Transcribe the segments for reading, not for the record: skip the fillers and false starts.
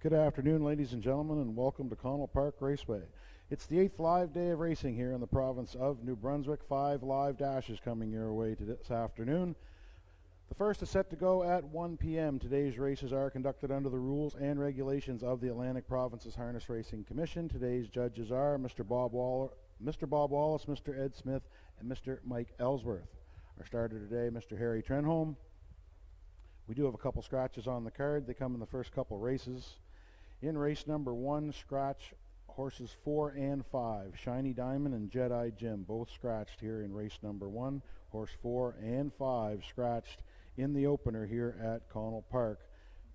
Good afternoon, ladies and gentlemen, and welcome to Connell Park Raceway. It's the 8th live day of racing here in the province of New Brunswick. 5 live dashes coming your way this afternoon. The first is set to go at 1 p.m. Today's races are conducted under the rules and regulations of the Atlantic Provinces Harness Racing Commission. Today's judges are Mr. Bob Wallace, Mr. Ed Smith, and Mr. Mike Ellsworth. Our starter today, Mr. Harry Trenholm. We do have a couple scratches on the card. They come in the first couple races. In race number 1, scratch horses 4 and 5. Shiny Diamond and Jedi Jim, both scratched here in race number 1. Horse 4 and 5 scratched in the opener here at Connell Park.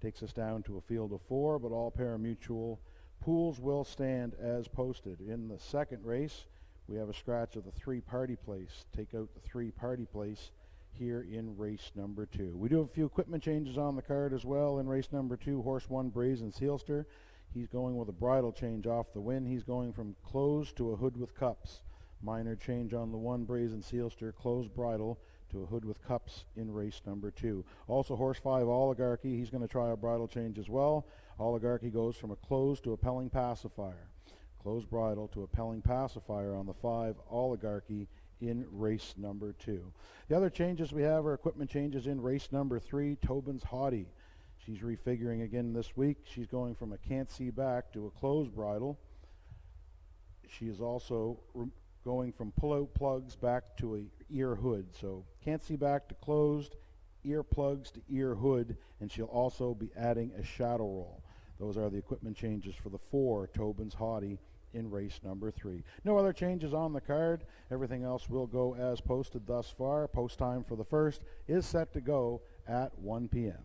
Takes us down to a field of 4, but all pari-mutuel pools will stand as posted. In the second race, we have a scratch of the 3 party place. Take out the 3 party place here in race number 2. We do have a few equipment changes on the card as well. In race number 2, horse 1, Brazen Sealster. He's going with a bridle change off the win. He's going from closed to a hood with cups. Minor change on the 1, Brazen Sealster, closed bridle to a hood with cups in race number 2. Also horse 5, Oligarchy. He's going to try a bridle change as well. Oligarchy goes from a closed to a pelling pacifier. Closed bridle to a pelling pacifier on the 5, Oligarchy, in race number 2. The other changes we have are equipment changes in race number 3, Tobin's Haughty. She's refiguring again this week. She's going from a can't see back to a closed bridle. She is also going from pull-out plugs back to a ear hood. So can't see back to closed, ear plugs to ear hood, and she'll also be adding a shadow roll. Those are the equipment changes for the 4, Tobin's Haughty, in race number 3. No other changes on the card. Everything else will go as posted thus far. Post time for the first is set to go at 1 p.m.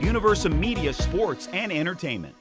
Universum Media Sports and Entertainment.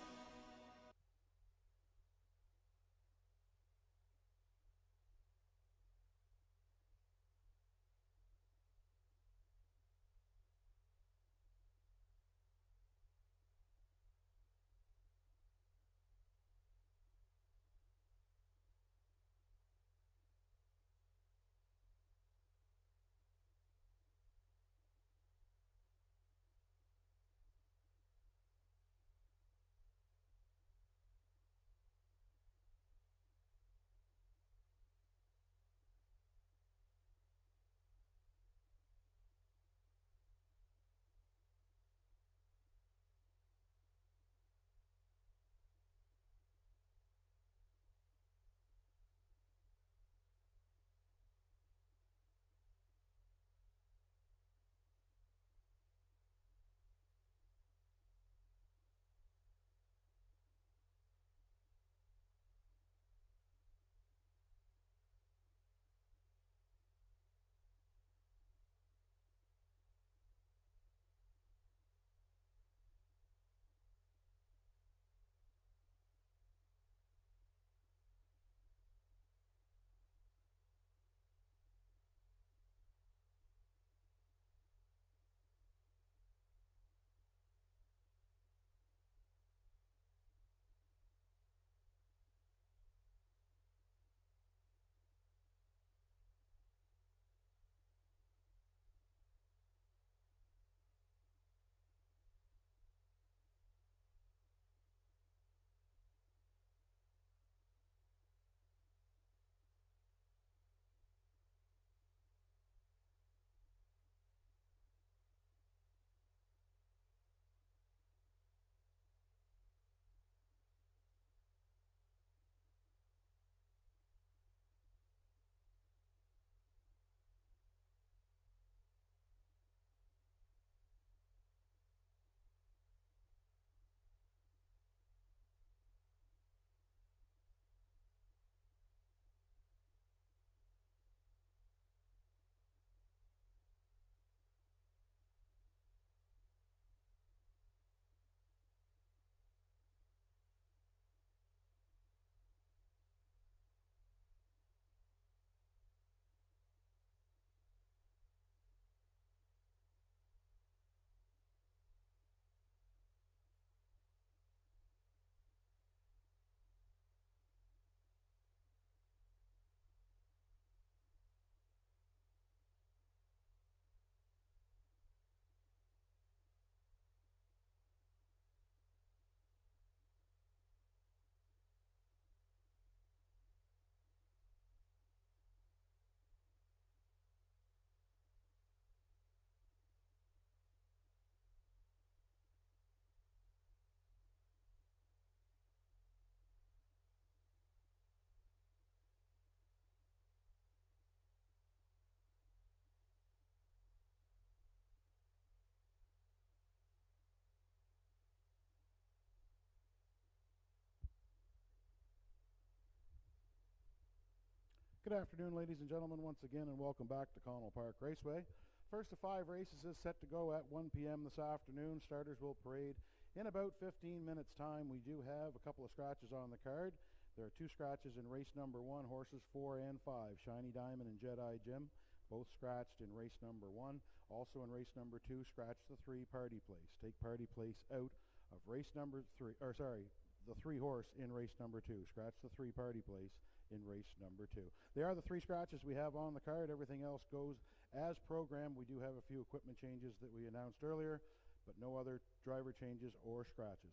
Good afternoon, ladies and gentlemen, once again, and welcome back to Connell Park Raceway. First of 5 races is set to go at 1 p.m. this afternoon. Starters will parade in about 15 minutes' time. We do have a couple of scratches on the card. There are 2 scratches in race number 1, horses 4 and 5, Shiny Diamond and Jedi Jim, both scratched in race number 1. Also in race number 2, scratch the 3 Party Place. Take Party Place out of race number 3, the 3 horse in race number 2. Scratch the 3 Party Place in race number 2. They are the 3 scratches we have on the card. Everything else goes as programmed. We do have a few equipment changes that we announced earlier, but no other driver changes or scratches.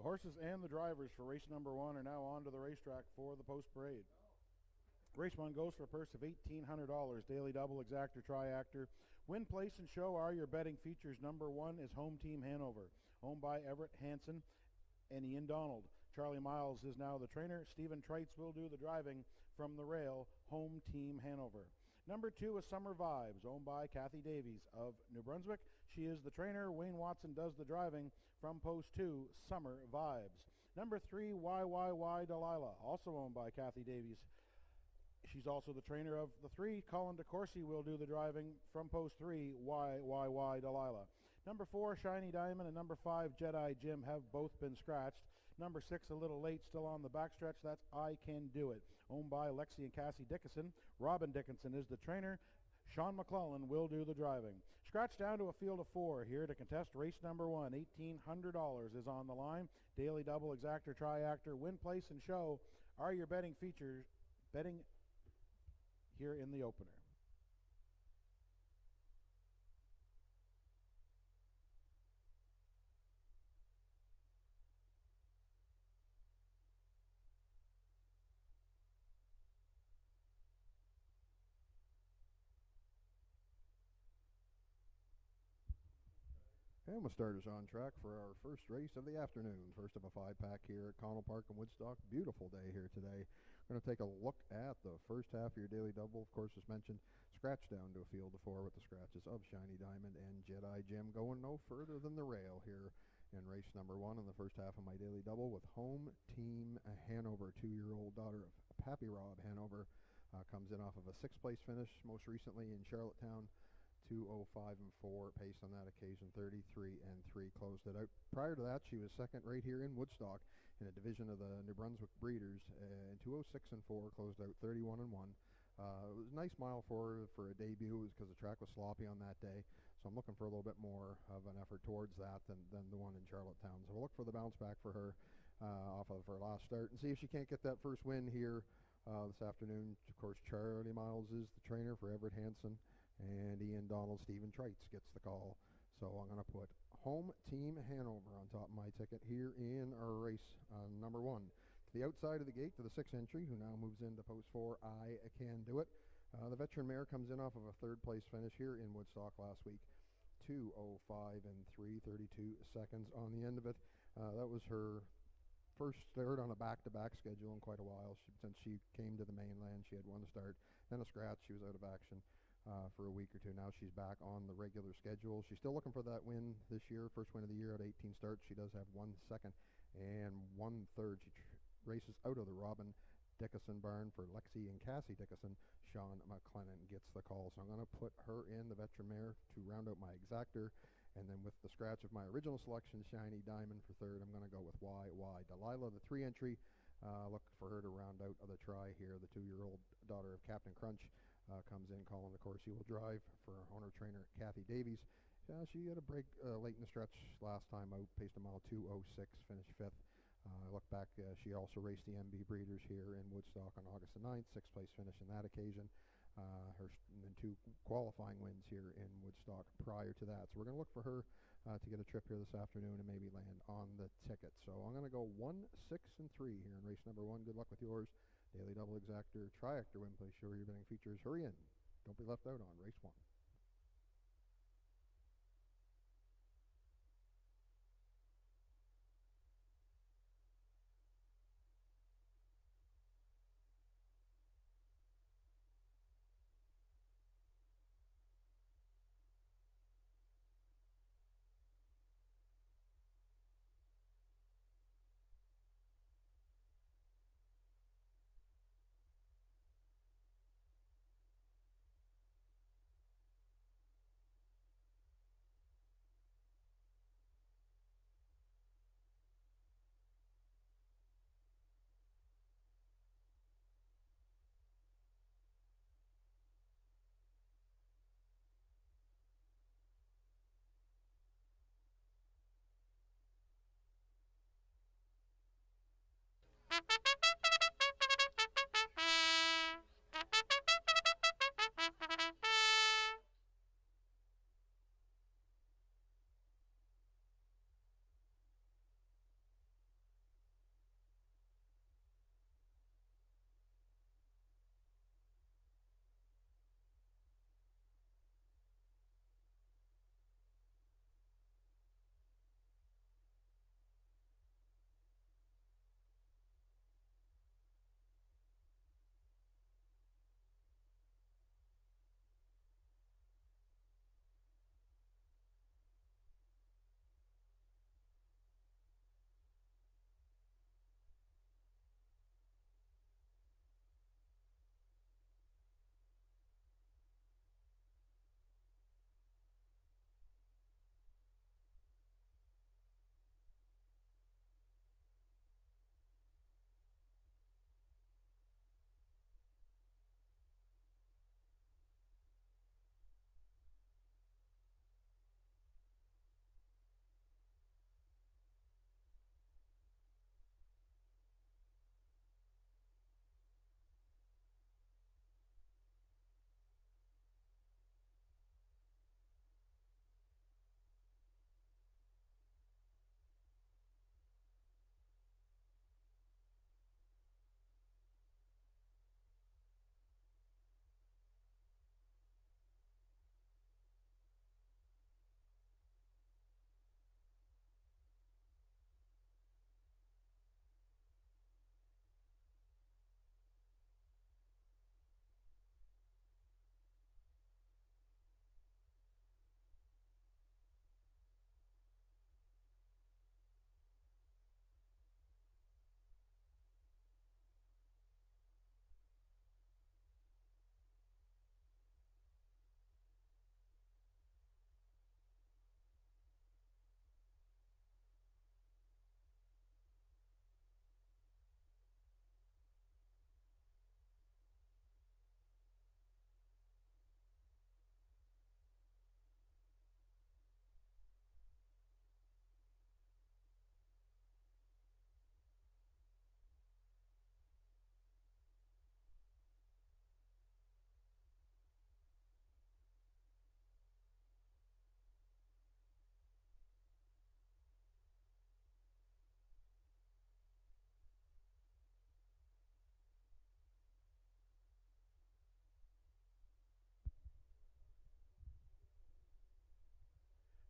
horses and the drivers for race number 1 are now on to the racetrack for the post parade. Race 1 goes for a purse of $1,800. Daily double, exactor, triactor. Win, place, and show are your betting features. Number 1 is Home Team Hanover, owned by Everett Hansen and Ian Donald. Charlie Miles is now the trainer. Stephen Treitz will do the driving from the rail. Home Team Hanover. Number 2 is Summer Vibes, owned by Kathy Davies of New Brunswick. She is the trainer. Wayne Watson does the driving from post 2, Summer Vibes. Number 3, YYY Delilah, also owned by Kathy Davies. She's also the trainer of the 3. Colin DeCourcy will do the driving from post 3, YYY Delilah. Number 4, Shiny Diamond, and number 5, Jedi Jim have both been scratched. Number 6, a little late, still on the backstretch. That's I Can Do It, owned by Lexi and Cassie Dickinson. Robin Dickinson is the trainer. Sean McClellan will do the driving. Scratch down to a field of 4 here to contest race number 1. $1,800 is on the line. Daily double, exactor, triactor, win, place, and show are your betting features. Betting here in the opener. And the starters on track for our first race of the afternoon. First of a 5-pack here at Connell Park in Woodstock. Beautiful day here today. We're going to take a look at the first half of your daily double. Of course, as mentioned, scratch down to a field of 4 with the scratches of Shiny Diamond and Jedi Jim. Going no further than the rail here in race number 1 in the first half of my daily double with Home Team Hanover. 2-year-old daughter of Pappy Rob Hanover comes in off of a 6th place finish most recently in Charlottetown. 2:05.4 pace on that occasion. 33.3 closed it out. Prior to that, she was second right here in Woodstock in a division of the New Brunswick Breeders. And 2:06.4 closed out. 31.1. It was a nice mile for her for a debut. It was because the track was sloppy on that day. So I'm looking for a little bit more of an effort towards that than the one in Charlottetown. So we'll look for the bounce back for her off of her last start and see if she can't get that first win here this afternoon. Of course, Charlie Miles is the trainer for Everett Hansen. And Ian Donald, Stephen Treitz gets the call. So I'm going to put Home Team Hanover on top of my ticket here in our race number 1. To the outside of the gate to the 6th entry, who now moves into post 4, I Can Do It. The veteran mare comes in off of a 3rd place finish here in Woodstock last week. 2:05.3, 32 seconds on the end of it. That was her first start on a back-to-back schedule in quite a while. Since she came to the mainland, she had one start, then a scratch. She was out of action for a week or two. Now she's back on the regular schedule. She's still looking for that win this year, first win of the year at 18 starts. She does have 1 second and 1/3. She races out of the Robin Dickinson barn for Lexi and Cassie Dickinson. Sean McClennan gets the call. So I'm going to put her in the veteran mare to round out my exactor. And then with the scratch of my original selection, Shiny Diamond for 3rd, I'm going to go with YY Delilah, the 3 entry. Look for her to round out the try here. The 2-year-old daughter of Captain Crunch comes in. Colin DeCourcy will drive for owner trainer Kathy Davies. She had a break late in the stretch last time out, paced a mile 2:06, finished 5th. I look back, she also raced the MB Breeders here in Woodstock on August the 9th, 6th place finish in that occasion. And then 2 qualifying wins here in Woodstock prior to that. So we're going to look for her to get a trip here this afternoon and maybe land on the ticket. So I'm going to go 1, 6, and 3 here in race number 1. Good luck with yours. Daily double, exactor, triactor, win, place, show your betting features. Hurry in. Don't be left out on race 1.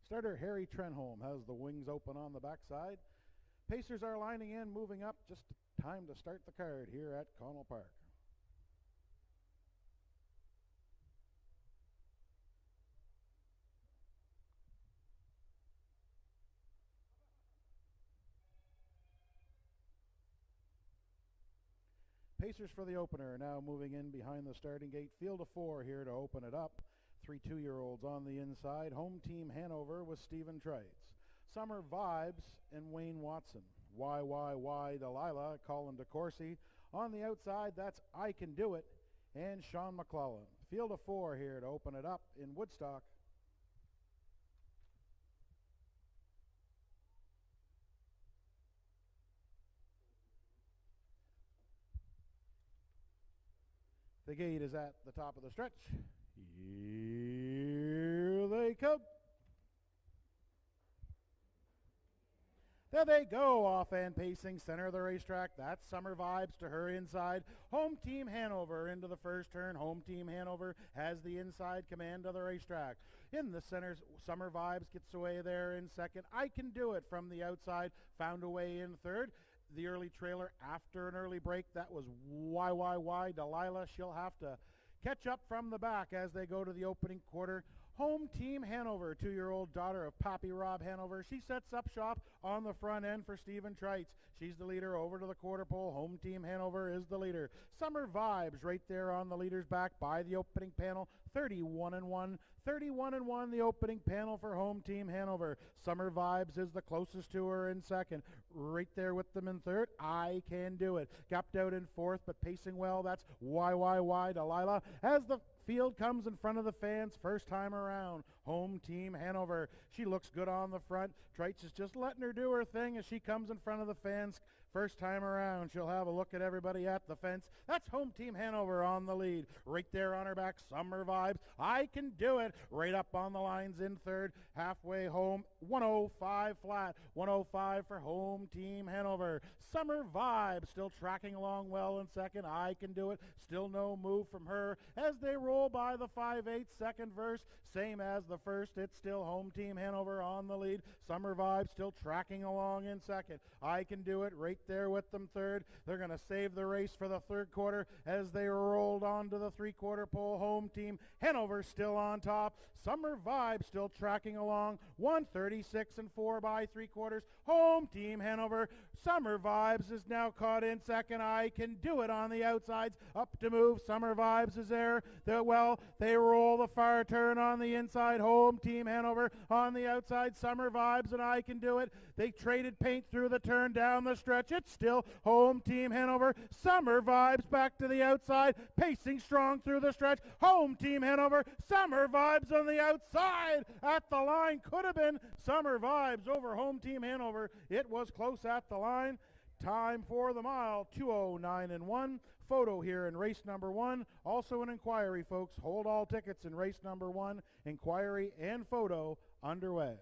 Starter Harry Trenholm has the wings open on the backside. Pacers are lining in, moving up. Just time to start the card here at Connell Park. Pacers for the opener, now moving in behind the starting gate. Field of 4 here to open it up. 3 2-year-olds on the inside. Home team Hanover with Stephen Trites. Summer Vibes and Wayne Watson. YYY Delilah, Colin DeCourcy. On the outside, that's I Can Do It and Sean McClellan. Field of 4 here to open it up in Woodstock. The gate is at the top of the stretch. Here they come. There they go, off and pacing, center of the racetrack. That's Summer Vibes to her inside. Home team Hanover into the first turn. Home team Hanover has the inside command of the racetrack. In the center, Summer Vibes gets away there in second. I Can Do It from the outside, found a way in third. The early trailer after an early break, that was YYY Delilah. She'll have to catch up from the back as they go to the opening quarter. Home team Hanover, 2-year-old daughter of Pappy Rob Hanover. She sets up shop on the front end for Stephen Trites. She's the leader over to the quarter pole. Home team Hanover is the leader. Summer Vibes right there on the leader's back by the opening panel. 31-1. 31-1 the opening panel for home team Hanover. Summer Vibes is the closest to her in second. Right there with them in third. I Can Do It. Gapped out in fourth, but pacing well. That's YYY Delilah. As the field comes in front of the fans first time around. Home team Hanover. She looks good on the front. Trites is just letting her do her thing as she comes in front of the fans first time around. She'll have a look at everybody at the fence. That's home team Hanover on the lead. Right there on her back, Summer Vibes. I Can Do It. Right up on the lines in third. Halfway home, 105 flat. 105 for home team Hanover. Summer Vibes still tracking along well in second. I Can Do It. Still no move from her as they roll by the 5/8 second verse. Same as the first. It's still home team Hanover on the lead. Summer Vibes still tracking along in second. I Can Do It right there with them third. They're going to save the race for the third quarter as they rolled on to the three-quarter pole. Home team Hanover still on top. Summer Vibes still tracking along. 136 and 4 by three quarters. Home team Hanover. Summer Vibes is now caught in second. I Can Do It on the outsides. Up to move. Summer Vibes is there. They roll the far turn on the inside. Home team Hanover on the outside. Summer Vibes and I Can Do It. They traded paint through the turn down the stretch. It's still home team Hanover. Summer Vibes back to the outside. Pacing strong through the stretch. Home team Hanover. Summer Vibes on the outside. At the line. Could have been Summer Vibes over home team Hanover. It was close at the line. Time for the mile, 2:09-1. Photo here in race number 1. Also an inquiry, folks. Hold all tickets in race number 1. Inquiry and photo underway.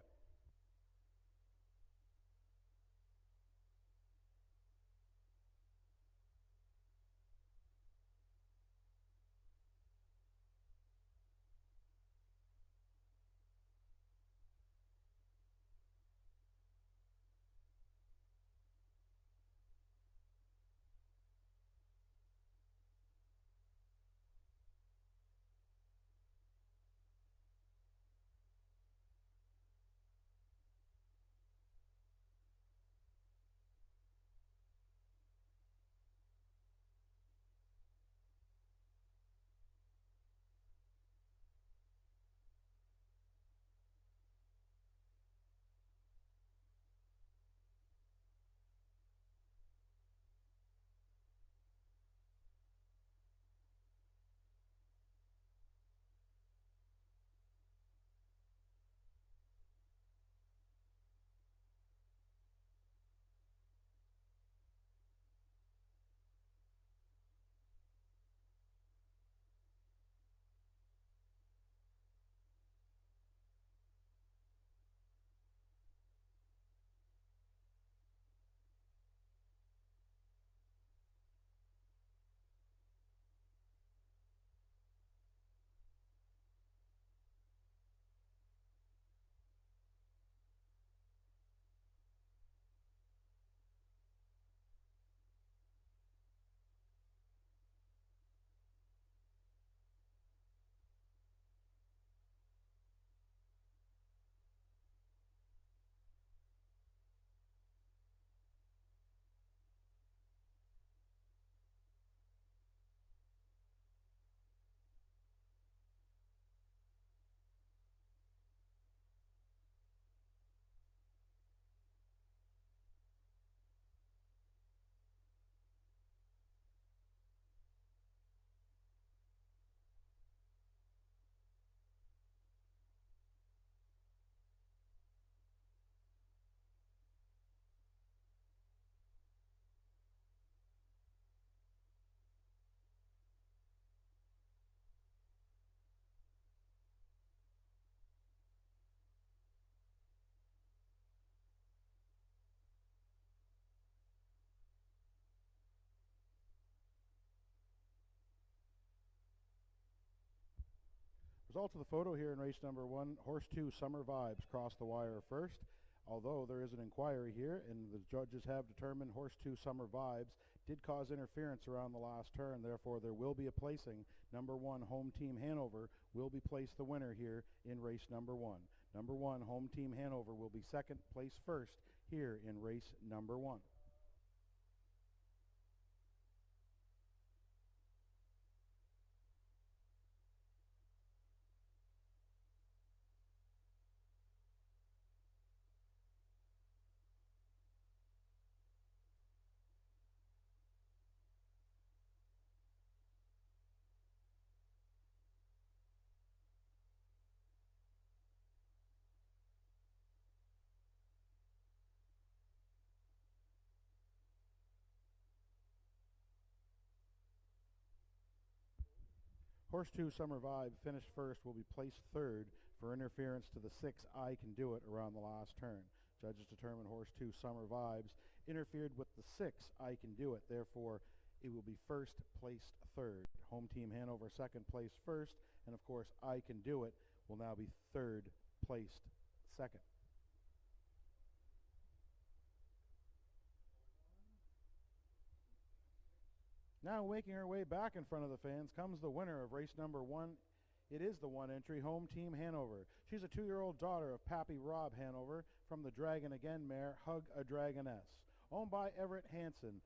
Result of the photo here in race number 1, horse 2, Summer Vibes, crossed the wire first. Although there is an inquiry here, and the judges have determined horse 2, Summer Vibes, did cause interference around the last turn. Therefore, there will be a placing. Number 1, Home Team Hanover, will be placed the winner here in race number 1. Number 1, Home Team Hanover, will be second, place first here in race number 1. Horse 2, Summer Vibe, finished first, will be placed third for interference to the 6, I Can Do It, around the last turn. Judges determined horse 2, Summer Vibes, interfered with the 6, I Can Do It. Therefore, it will be first placed third. Home Team Hanover, second place first, and of course, I Can Do It will now be third placed second. Now making her way back in front of the fans comes the winner of race number 1. It is the 1 entry, Home Team Hanover. She's a 2-year-old daughter of Pappy Rob Hanover from the Dragon Again mare, Hug a Dragoness. Owned by Everett Hansen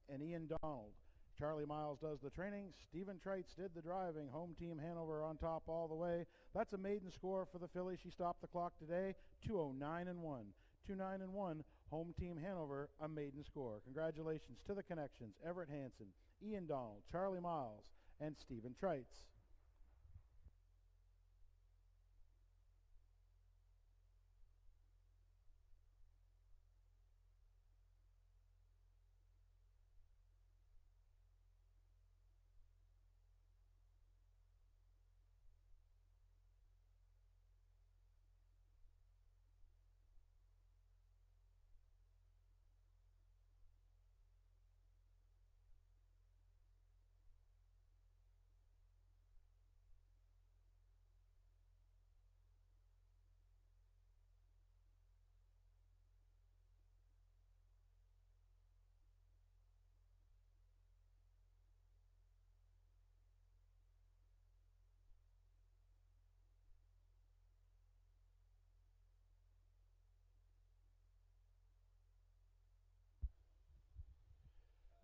and Ian Donald. Charlie Miles does the training. Stephen Treitz did the driving. Home Team Hanover on top all the way. That's a maiden score for the filly. She stopped the clock today, 2:09.1. 2:09.1, Home Team Hanover, a maiden score. Congratulations to the connections, Everett Hansen, Ian Donald, Charlie Miles, and Stephen Treitz.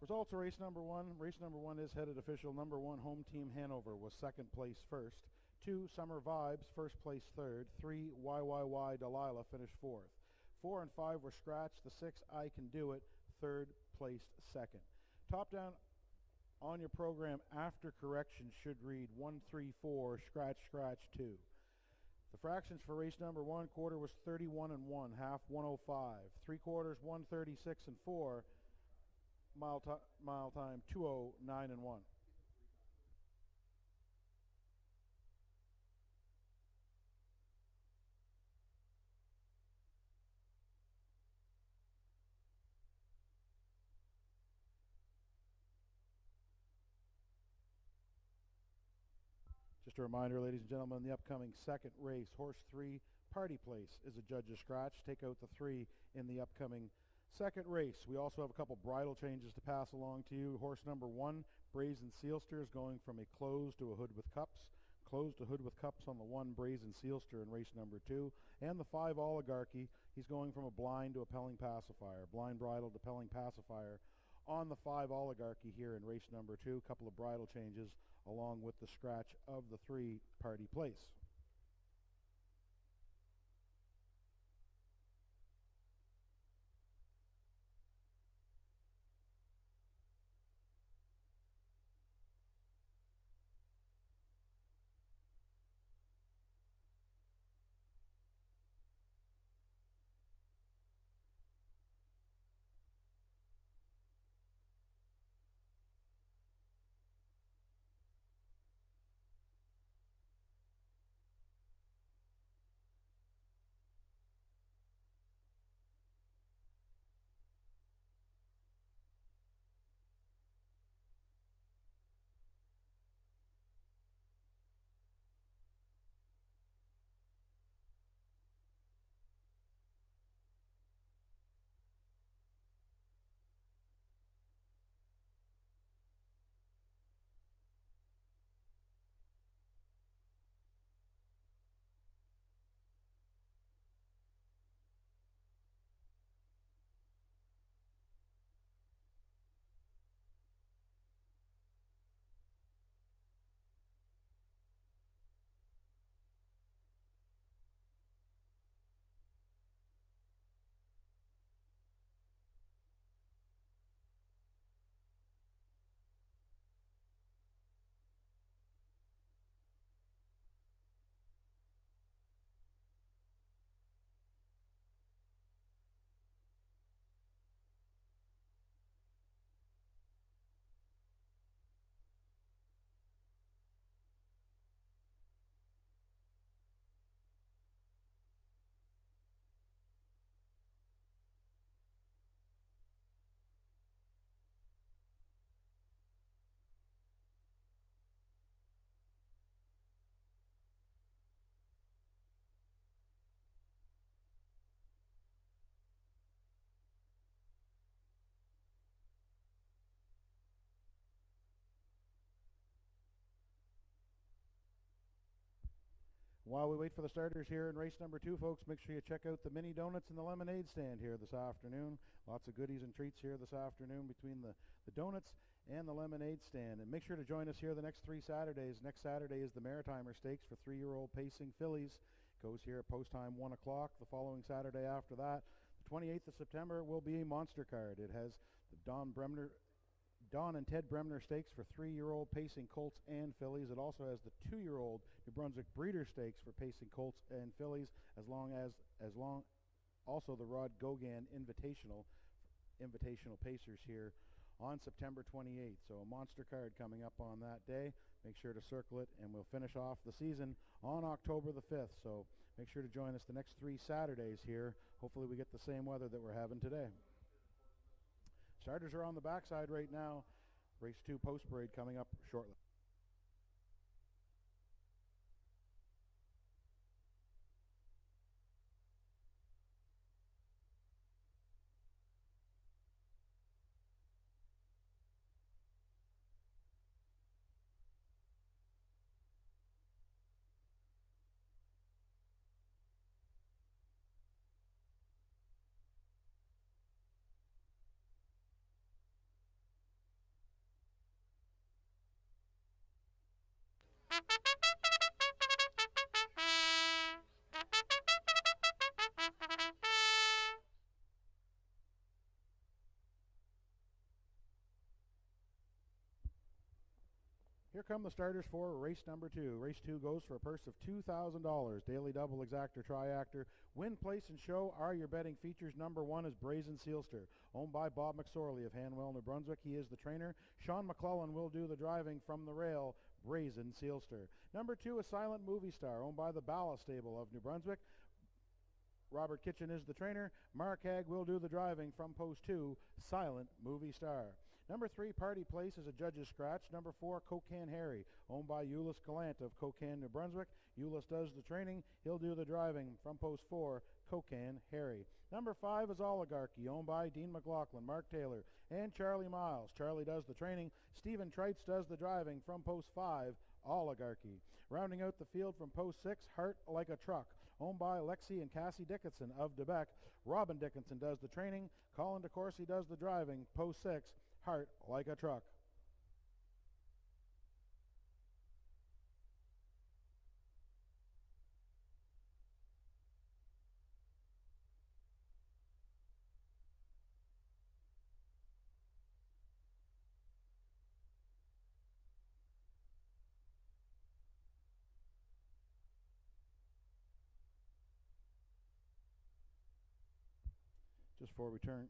Results of race number 1. Race number 1 is headed official. Number 1, Home Team Hanover, was second place first. 2, Summer Vibes, first place third. 3, YYY Delilah, finished fourth. 4 and 5 were scratched. The 6, I Can Do It, third placed second. Top down on your program after correction should read 134, scratch, scratch, 2. The fractions for race number 1, quarter was 31 and 1, half 105. 3 quarters 136 and 4. Mile time 2:09.1. Just a reminder, ladies and gentlemen, the upcoming second race, horse 3, Party Place, is a judge's scratch. Take out the 3 in the upcoming second race. We also have a couple bridle changes to pass along to you. Horse number 1, Brazen Sealster, is going from a closed to a hood with cups. Closed to hood with cups on the 1, Brazen Sealster, in race number 2. And the 5, Oligarchy, he's going from a blind to a pelling pacifier. Blind bridle to pelling pacifier on the 5, Oligarchy, here in race number 2. A couple of bridle changes along with the scratch of the 3, Party Place. While we wait for the starters here in race number 2, folks, make sure you check out the mini donuts and the lemonade stand here this afternoon. Lots of goodies and treats here this afternoon between the donuts and the lemonade stand. And make sure to join us here the next 3 Saturdays. Next Saturday is the Maritimer Stakes for 3-year-old pacing fillies. Goes here at post time 1 o'clock. The following Saturday after that, the 28th of September, will be a monster card. It has the Don and Ted Bremner Stakes for 3-year-old pacing colts and fillies. It also has the 2-year-old New Brunswick Breeder Stakes for pacing colts and fillies, as long also the Rod Gogan Invitational Pacers here on September 28th. So a monster card coming up on that day. Make sure to circle it, and we'll finish off the season on October the 5th. So make sure to join us the next 3 Saturdays here. Hopefully we get the same weather that we're having today. Starters are on the backside right now. Race 2 post parade coming up shortly. Here come the starters for race number 2. Race 2 goes for a purse of $2,000. Daily double, exactor, triactor. Win, place, and show are your betting features. Number 1 is Brazen Sealster, owned by Bob McSorley of Hanwell, New Brunswick. He is the trainer. Sean McClellan will do the driving from the rail. Brazen Sealster. Number 2 is Silent Movie Star, owned by the Ballast Stable of New Brunswick. Robert Kitchen is the trainer. Mark Hagg will do the driving from post 2, Silent Movie Star. Number 3, Party Place, is a judge's scratch. Number 4, Cocan Harry, owned by Euless Gallant of Cocan, New Brunswick. Euless does the training. He'll do the driving from post 4, Cocan Harry. Number 5 is Oligarchy, owned by Dean McLaughlin, Mark Taylor, and Charlie Miles. Charlie does the training. Stephen Trites does the driving from post 5, Oligarchy. Rounding out the field from post 6, Heart Like a Truck, owned by Lexi and Cassie Dickinson of Debec. Robin Dickinson does the training. Colin DeCourcy does the driving. Post 6, Heart Like a Truck. Just before we turn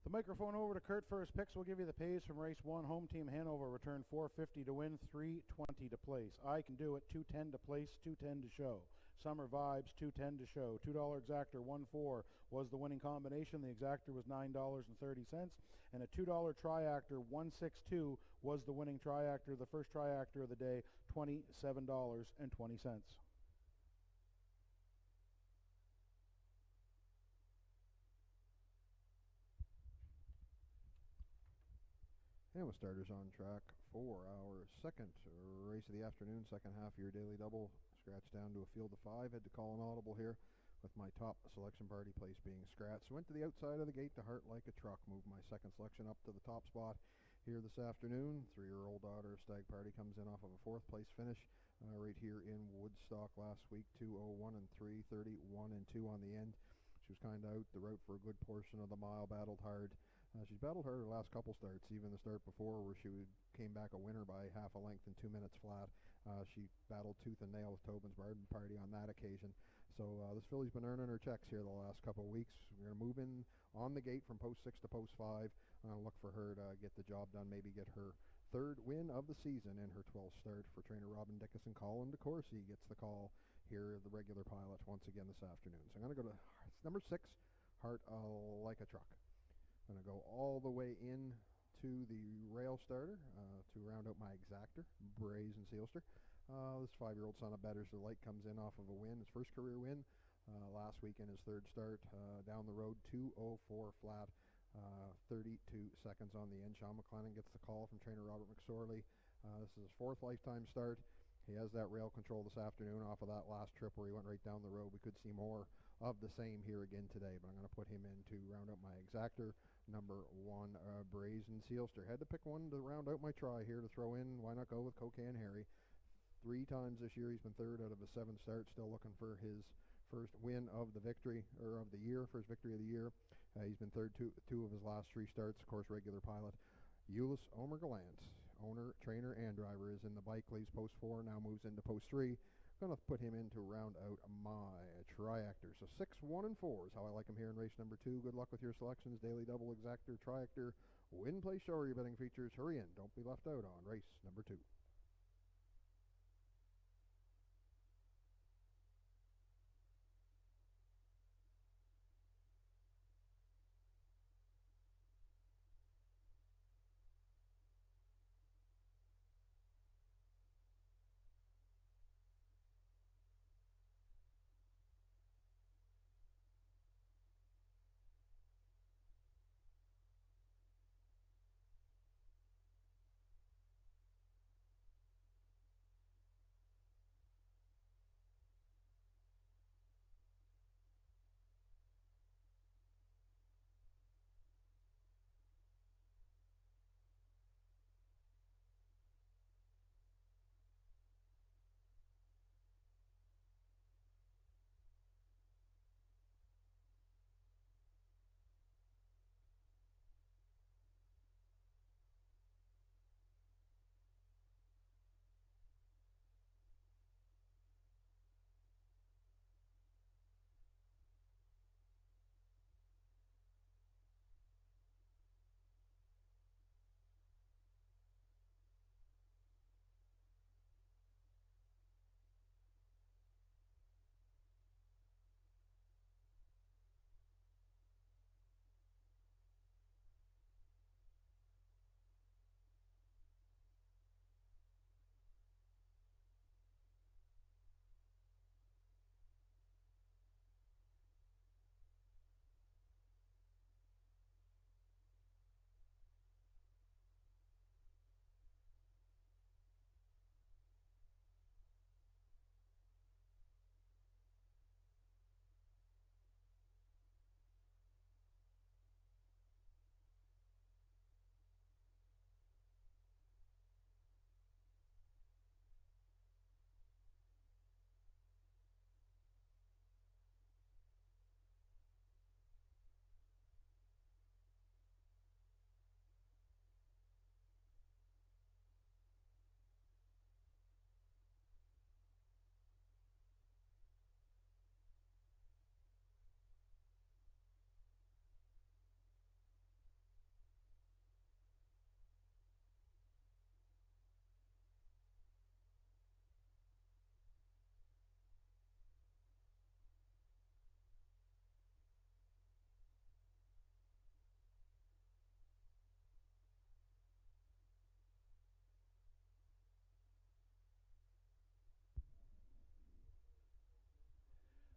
the microphone over to Kurt for his picks, we'll give you the pays from race 1. Home team Hanover returned $4.50 to win, $3.20 to place. I Can Do It, $2.10 to place, $2.10 to show. Summer Vibes, $2.10 to show. $2 exactor, 1.4 was the winning combination. The exactor was $9.30, and a $2 triactor, 1.62 was the winning triactor. The first triactor of the day, $27.20. And with starters on track for our second race of the afternoon, second half of your daily double. Scratch down to a field of 5. Had to call an audible here with my top selection party place being scratched. Went to the outside of the gate to Heart Like a Truck. Moved my second selection up to the top spot here this afternoon. 3-year-old daughter of Stag Party comes in off of a 4th place finish right here in Woodstock last week. 2:01 and 3:30, 1 and 2 on the end. She was kind of out the route for a good portion of the mile, battled hard. She's battled hard her last couple starts, even the start before where she came back a winner by half a length in 2 minutes flat. She battled tooth and nail with Tobin's Garden Party on that occasion. So this filly's been earning her checks here the last couple of weeks. We're going to move in on the gate from post 6 to post 5. Look for her to get the job done, maybe get her 3rd win of the season in her 12th start. For trainer Robin Dickinson, Colin DeCourcy gets the call here, the regular pilot, once again this afternoon. So I'm going to go to number 6, Heart Like a Truck. I'm going to go all the way in to the rail starter to round out my exactor, Brazen Sealster. This 5-year-old son of Betters the Light comes in off of a win, his first career win last week in his 3rd start. Down the road, 2:04 flat, 32 seconds on the end. Sean McClennan gets the call from trainer Robert McSorley. This is his 4th lifetime start. He has that rail control this afternoon off of that last trip where he went right down the road. We could see more of the same here again today, but I'm going to put him in to round out my exactor, number 1, Brazen Sealster. Had to pick one to round out my try here to throw in. Why not go with Cocan Harry? 3 times this year he's been third out of his 7 starts, still looking for his first win of the victory, or of the year, first victory of the year. He's been third 2 of his last 3 starts, of course, regular pilot. Ulyss Omer Gallant, owner, trainer, and driver, is in the bike, leaves post 4, now moves into post 3. Going to put him in to round out my triactor. So 6, 1, and 4 is how I like him here in race number 2. Good luck with your selections. Daily double, exactor, triactor, win, play, show, or your betting features. Hurry in. Don't be left out on race number 2.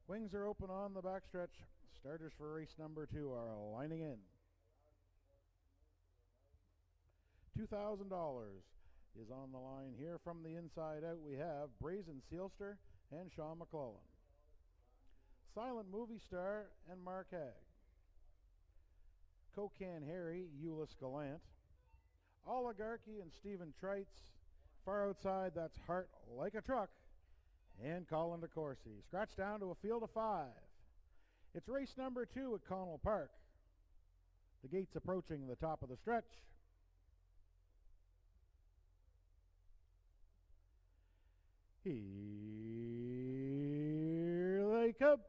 Wings are open on the backstretch. Starters for race number 2 are lining in. $2,000 is on the line here. From the inside out, we have Brazen Sealster and Sean McClellan. Silent Movie Star and Mark Hagg. Cocan Harry, Ulyss Gallant. Oligarchy and Stephen Treitz. Far outside, that's Heart Like a Truck and Colin DeCourcy. Scratch down to a field of 5. It's race number 2 at Connell Park. The gates approaching the top of the stretch. Here they come.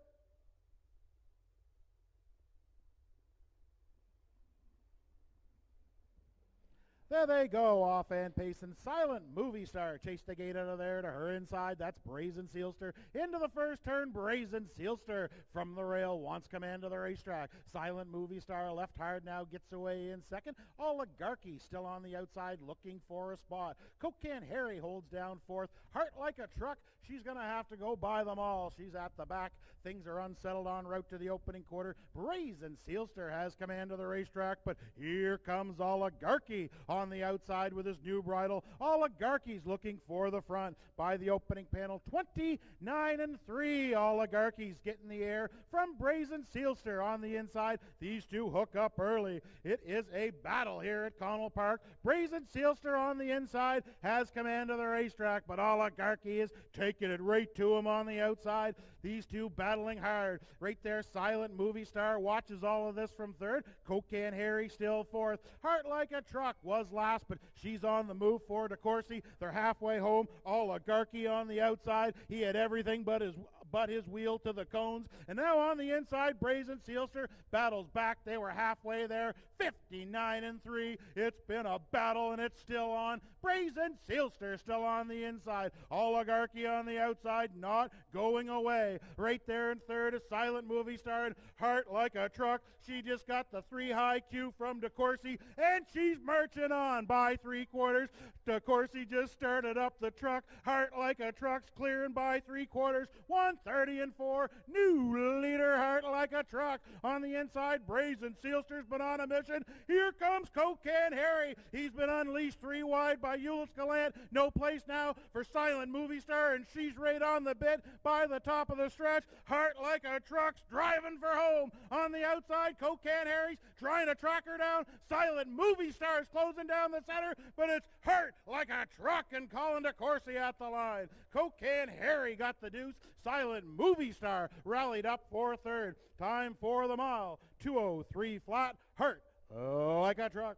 There they go, off and pacing. Silent Movie Star chased the gate out of there to her inside. That's Brazen Sealster. Into the first turn, Brazen Sealster from the rail wants command of the racetrack. Silent Movie Star left hard now, gets away in second. Oligarchy still on the outside looking for a spot. Cocan Harry holds down fourth. Heart Like a Truck, she's going to have to go by them all. She's at the back. Things are unsettled en route to the opening quarter. Brazen Sealster has command of the racetrack, but here comes Oligarchy on the outside with his new bridle. Oligarchy's looking for the front by the opening panel. 29-3. Oligarchy's getting the air from Brazen Sealster on the inside. These two hook up early. It is a battle here at Connell Park. Brazen Sealster on the inside has command of the racetrack, but Oligarchy is taking it right to him on the outside. These two battling hard. Right there, Silent Movie Star watches all of this from third. Cocaine Harry still fourth. Heart Like a Truck was last, but she's on the move for DeCourcy. They're halfway home. Oligarchy on the outside. He had everything but his wheel to the cones. And now on the inside, Brazen Sealster battles back. They were halfway there. 59-3. It's been a battle, and it's still on. Brazen Sealster still on the inside. Oligarchy on the outside, not going away. Right there in third is Silent Movie Star and Heart Like a Truck. She just got the 3-high cue from DeCourcy, and she's marching on by 3/4. DeCourcy just started up the truck. Heart Like a Truck's clearing by 3/4. 130-4. New leader, Heart Like a Truck. On the inside, Brazen Sealster's been on a mission. Here comes Cocaine Harry. He's been unleashed 3 wide by Euless Gallant. No place now for Silent Movie Star, and she's right on the bit by the top of the stretch. Heart Like a Truck's driving for home. On the outside, Cocaine Harry's trying to track her down. Silent Movie Star's closing down the center, but it's Heart Like a Truck and Colin DeCourcy at the line. Cocaine Harry got the deuce. Silent Movie Star rallied up for third. Time for the mile. 2:03 flat. Heart Like a Truck.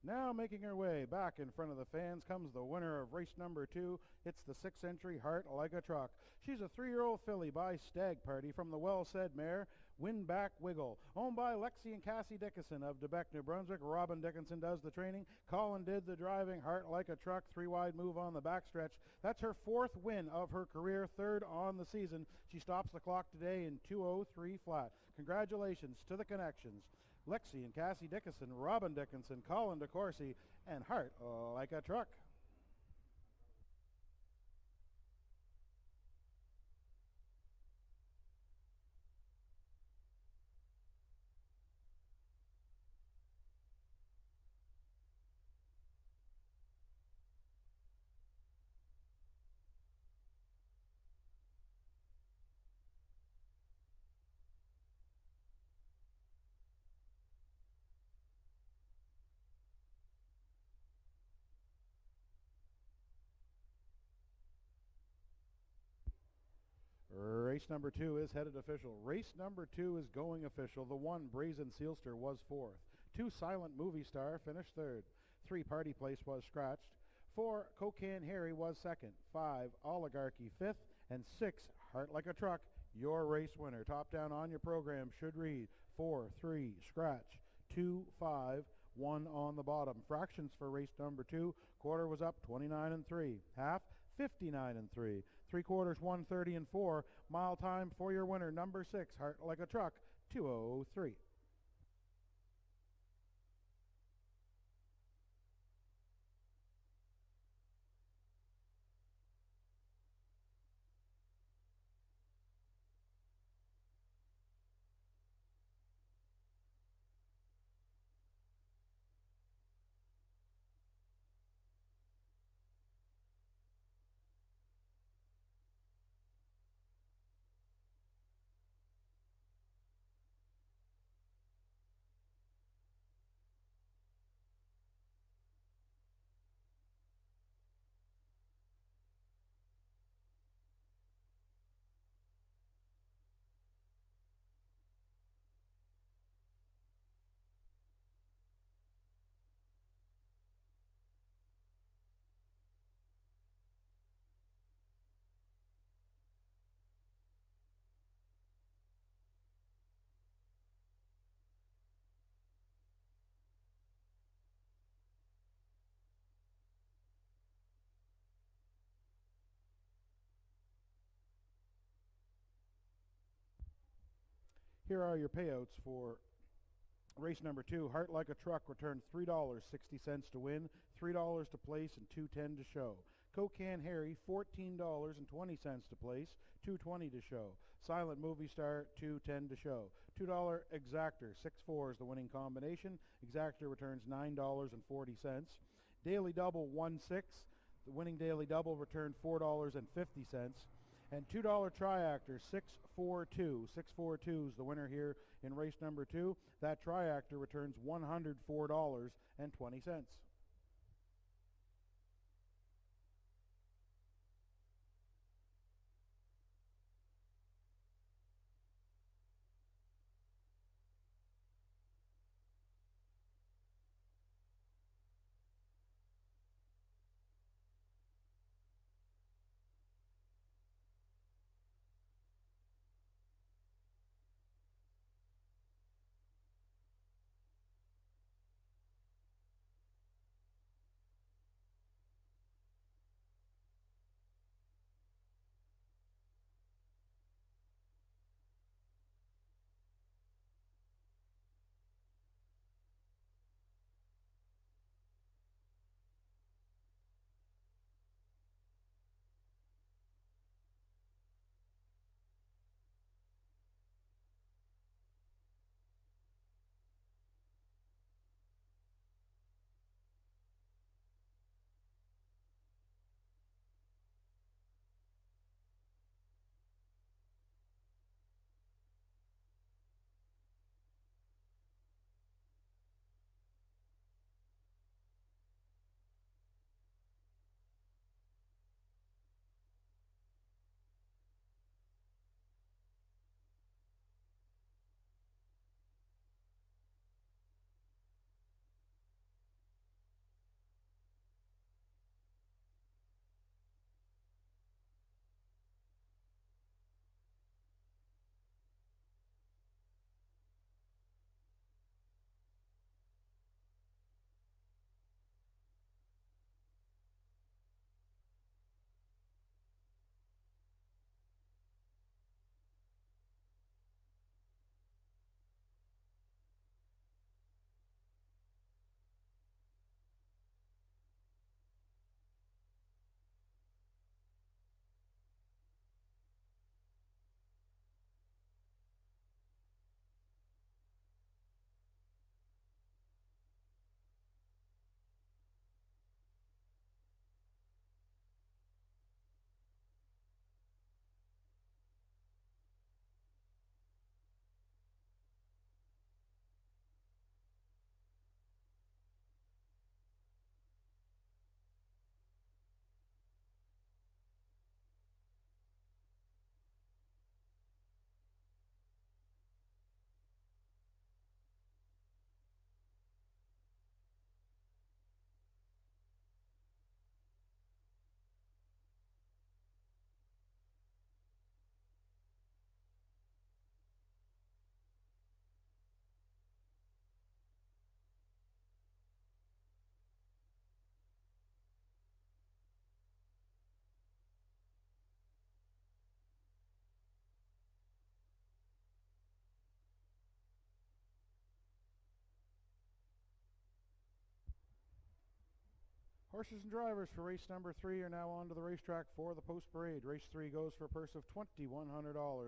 Now making her way back in front of the fans comes the winner of race number 2. It's the 6th entry, Heart Like a Truck. She's a 3-year-old filly by Stag Party from the well-said mare, Win Back Wiggle. Owned by Lexi and Cassie Dickinson of Debec, New Brunswick. Robin Dickinson does the training. Colin did the driving. Heart Like a Truck, 3-wide move on the backstretch. That's her 4th win of her career, 3rd on the season. She stops the clock today in 2:03 flat. Congratulations to the connections. Lexi and Cassie Dickinson, Robin Dickinson, Colin DeCourcy, and Heart Like a Truck. race number 2 is headed official. Race number 2 is going official. The 1, Brazen Sealster, was 4th. 2, Silent Movie Star, finished 3rd. 3, Party Place, was scratched. 4, Cocaine Harry, was 2nd. 5, Oligarchy, 5th. And 6, Heart Like a Truck, your race winner. Top down on your program should read 4, 3, scratch, 2, 5, 1 on the bottom. Fractions for race number 2. Quarter was up 29 3. Half 59 3. 3/4 130 4. Mile time for your winner, number 6, Heart Like a Truck, 2:03. Here are your payouts for race number 2. Heart Like a Truck returned $3.60 to win, $3 to place, and $2.10 to show. Cocaine Harry, $14.20 to place, $2.20 to show. Silent Movie Star, $2.10 to show. $2 Exactor, 6-4 is the winning combination. Exactor returns $9.40. Daily Double, 1-6. The winning Daily Double returned $4.50. And $2 Triactor, 642. 642 is the winner here in race number 2. That Triactor returns $104.20. Horses and drivers for race number 3 are now on to the racetrack for the post parade. Race 3 goes for a purse of $2,100.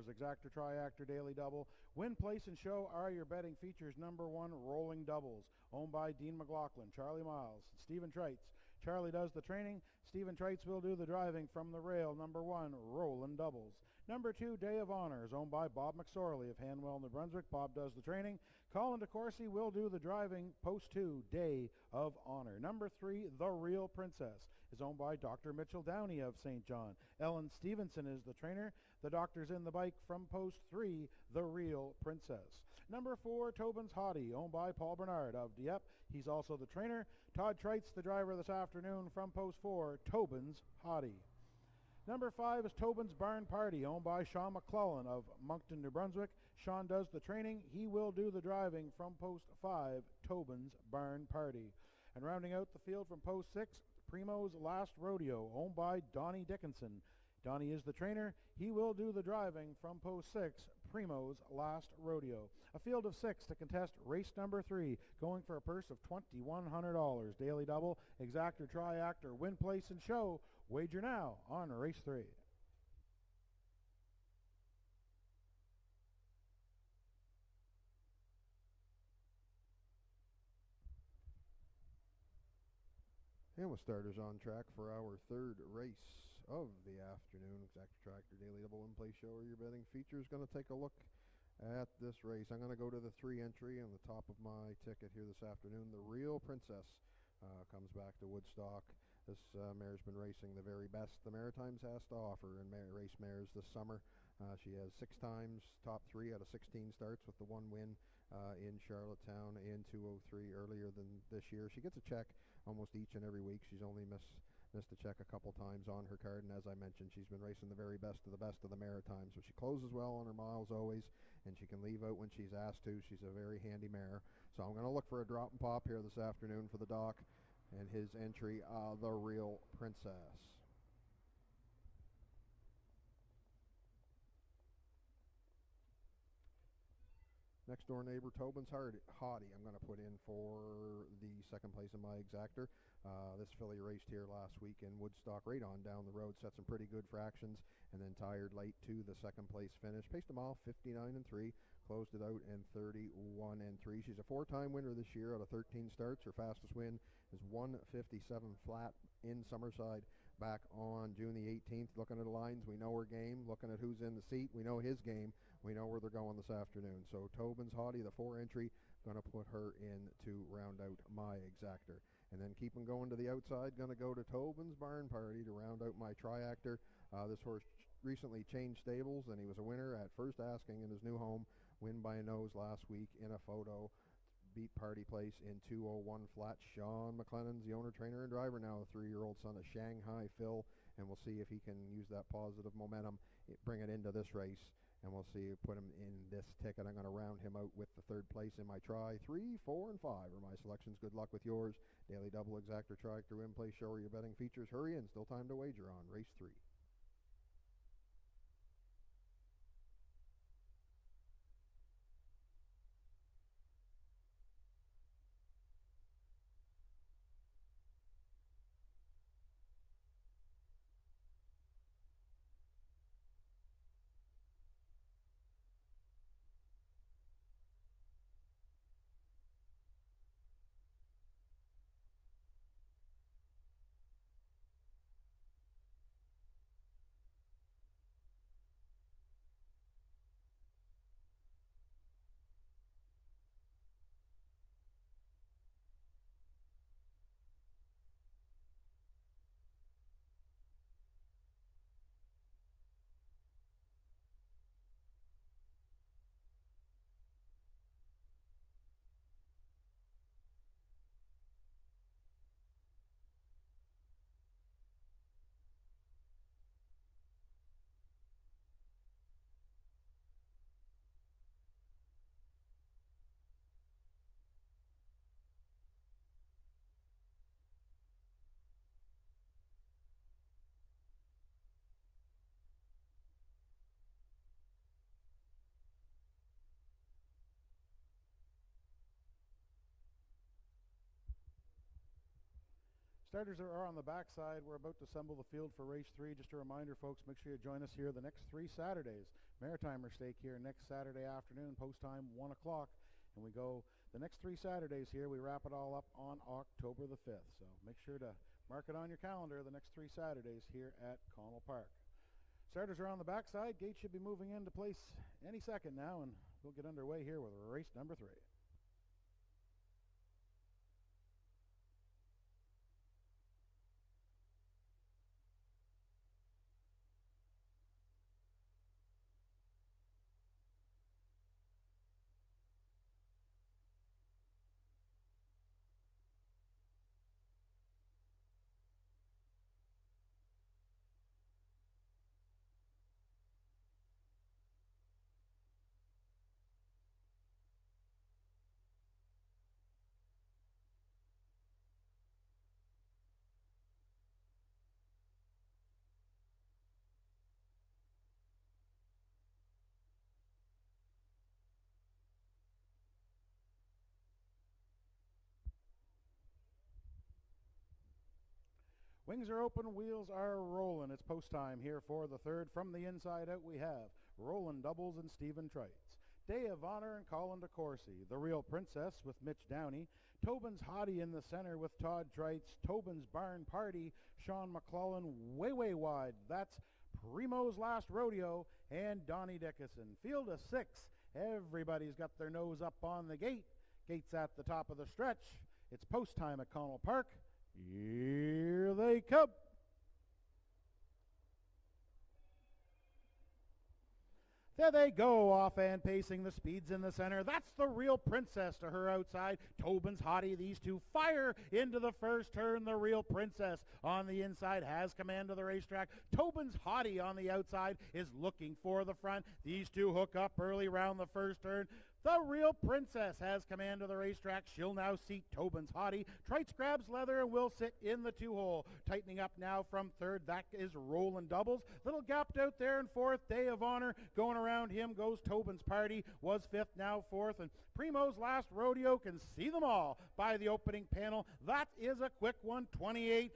Exactor, Triactor, Daily Double. Win, place, and show are your betting features. Number 1, Rolling Doubles, owned by Dean McLaughlin, Charlie Miles, and Stephen Treitz. Charlie does the training. Stephen Treitz will do the driving from the rail. Number 1, Rolling Doubles. Number 2, Day of Honor, is owned by Bob McSorley of Hanwell, New Brunswick. Bob does the training. Colin DeCourcy will do the driving. Post 2, Day of Honor. Number 3, The Real Princess, is owned by Dr. Mitchell Downey of St. John. Ellen Stevenson is the trainer. The doctor's in the bike from post 3, The Real Princess. Number 4, Tobin's Hottie, owned by Paul Bernard of Dieppe. He's also the trainer. Todd Treitz, the driver this afternoon from post 4, Tobin's Hottie. Number 5 is Tobin's Barn Party, owned by Sean McClellan of Moncton, New Brunswick. Sean does the training. He will do the driving from post 5, Tobin's Barn Party. And rounding out the field from post 6, Primo's Last Rodeo, owned by Donnie Dickinson. Donnie is the trainer. He will do the driving from post 6, Primo's Last Rodeo. A field of 6 to contest race number 3, going for a purse of $2,100. Daily Double, Exactor, Triactor, Win, Place, and Show. Wager now on race 3. And with starters on track for our third race of the afternoon, Exactor, Tractor, Daily Double, Win, Place, Show are your betting features. Going to take a look at this race. I'm going to go to the 3 entry on the top of my ticket here this afternoon. The Real Princess comes back to Woodstock. This mare's been racing the very best the Maritimes has to offer in race mares this summer. She has 6 times top 3 out of 16 starts, with the 1 win in Charlottetown in 203 earlier than this year. She gets a check almost each and every week. She's only missed a check a couple times on her card, and as I mentioned, she's been racing the very best of the Maritimes. So she closes well on her miles always, and she can leave out when she's asked to. She's a very handy mare. So I'm going to look for a drop and pop here this afternoon for the Doc and his entry, The Real Princess. Next door neighbor, Tobin's Hottie, I'm going to put in for the second place in my exactor. This filly raced here last week in Woodstock, right on down the road, set some pretty good fractions, and then tired late to the second place finish. Paced a mile 59-3, closed it out in 31-3. She's a 4-time winner this year out of 13 starts. Her fastest win is 157 flat in Summerside back on June the 18th. Looking at the lines, we know her game. Looking at who's in the seat, we know his game. We know where they're going this afternoon. So Tobin's Hottie, the 4 entry, going to put her in to round out my exactor. And then keeping going to the outside, going to go to Tobin's Barn Party to round out my triactor. This horse recently changed stables, and he was a winner at first asking in his new home. Win by a nose last week in a photo. Beat Party Place in 2:01 flat. Sean McLennan's the owner, trainer, and driver now, the 3-year-old son of Shanghai Phil, and we'll see if he can use that positive momentum, bring it into this race, and we'll see, put him in this ticket. I'm going to round him out with the 3rd place in my try. 3, 4, and 5 are my selections. Good luck with yours. Daily Double, Exactor, Tractor, Win, Place, Show are your betting features. Hurry in, still time to wager on race 3. Starters are on the backside. We're about to assemble the field for race 3. Just a reminder, folks, make sure you join us here the next 3 Saturdays. Maritimer Stake here next Saturday afternoon, post time 1 o'clock. And we go the next 3 Saturdays here. We wrap it all up on October the 5th. So make sure to mark it on your calendar the next 3 Saturdays here at Connell Park. Starters are on the backside. Gates should be moving into place any second now, and we'll get underway here with race number 3. Wings are open, wheels are rolling. It's post time here for the 3rd. From the inside out, we have Roland Doubles and Stephen Trites. Day of Honor and Colin DeCourcy. The Real Princess with Mitch Downey. Tobin's Hottie in the center with Todd Trites. Tobin's Barn Party, Sean McClellan, way wide. That's Primo's Last Rodeo and Donnie Dickinson. Field of 6. Everybody's got their nose up on the gate. Gates at the top of the stretch. It's post time at Connell Park. Here they come. There they go, off and pacing, the speeds in the center. That's the Real Princess to her outside. Tobin's Hottie, these two fire into the first turn. The Real Princess on the inside has command of the racetrack. Tobin's Hottie on the outside is looking for the front. These two hook up early round the first turn. The Real Princess has command of the racetrack. She'll now seat Tobin's Hottie. Trites grabs leather and will sit in the 2-hole. Tightening up now from 3rd, that is Roland Doubles. Little gapped out there in 4th. Day of Honor going around him goes Tobin's Party. Was 5th, now 4th. And Primo's Last Rodeo can see them all by the opening panel. That is a quick one, 28-2.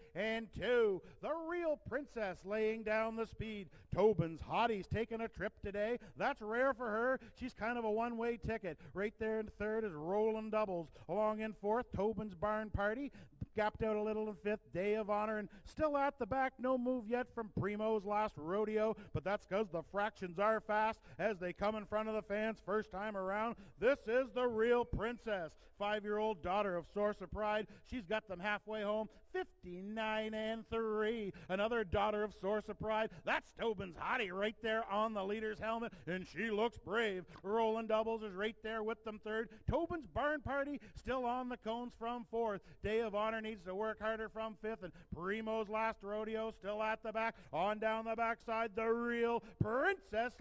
The Real Princess laying down the speed. Tobin's Hottie's taking a trip today. That's rare for her. She's kind of a one-way ticket. Right there in 3rd is Roland Doubles. Along in 4th, Tobin's Barn Party. Gapped out a little in 5th, Day of Honor. And still at the back, no move yet from Primo's Last Rodeo. But that's because the fractions are fast as they come in front of the fans first time around. This is the Real Princess. 5-year-old daughter of Source of Pride. She's got them halfway home. 59-3. Another daughter of Source of Pride. That's Tobin's Hottie right there on the leader's helmet. And she looks brave. Roland Doubles is right there with them 3rd. Tobin's Barn Party still on the cones from 4th. Day of Honor needs to work harder from 5th. And Primo's Last Rodeo still at the back. On down the backside, the Real Princess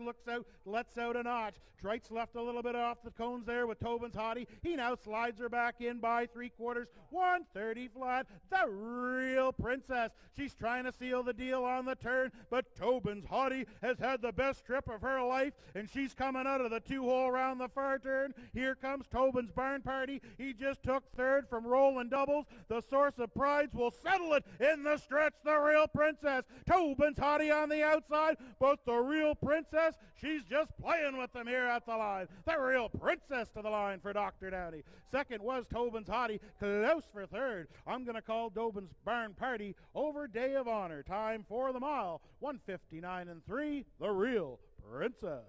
lets out a notch. Trites left a little bit off the cones there with Tobin's Hottie. He now slides her back in by 3/4. 130 flat. The Real Princess. She's trying to seal the deal on the turn, but Tobin's Hottie has had the best trip of her life, and she's coming out of the 2-hole around the far turn. Here comes Tobin's Barn Party. He just took 3rd from Roland Doubles. The Source of Prides will settle it in the stretch. The Real Princess. Tobin's Hottie on the outside, but the Real Princess, she's just playing with them here at the line. The Real Princess to the line for Dr. Downey. 2nd was Tobin's Hottie. Close for 3rd. I'm going to call Tobin's Barn Party over Day of Honor. Time for the mile. 159-3. The Real Princess.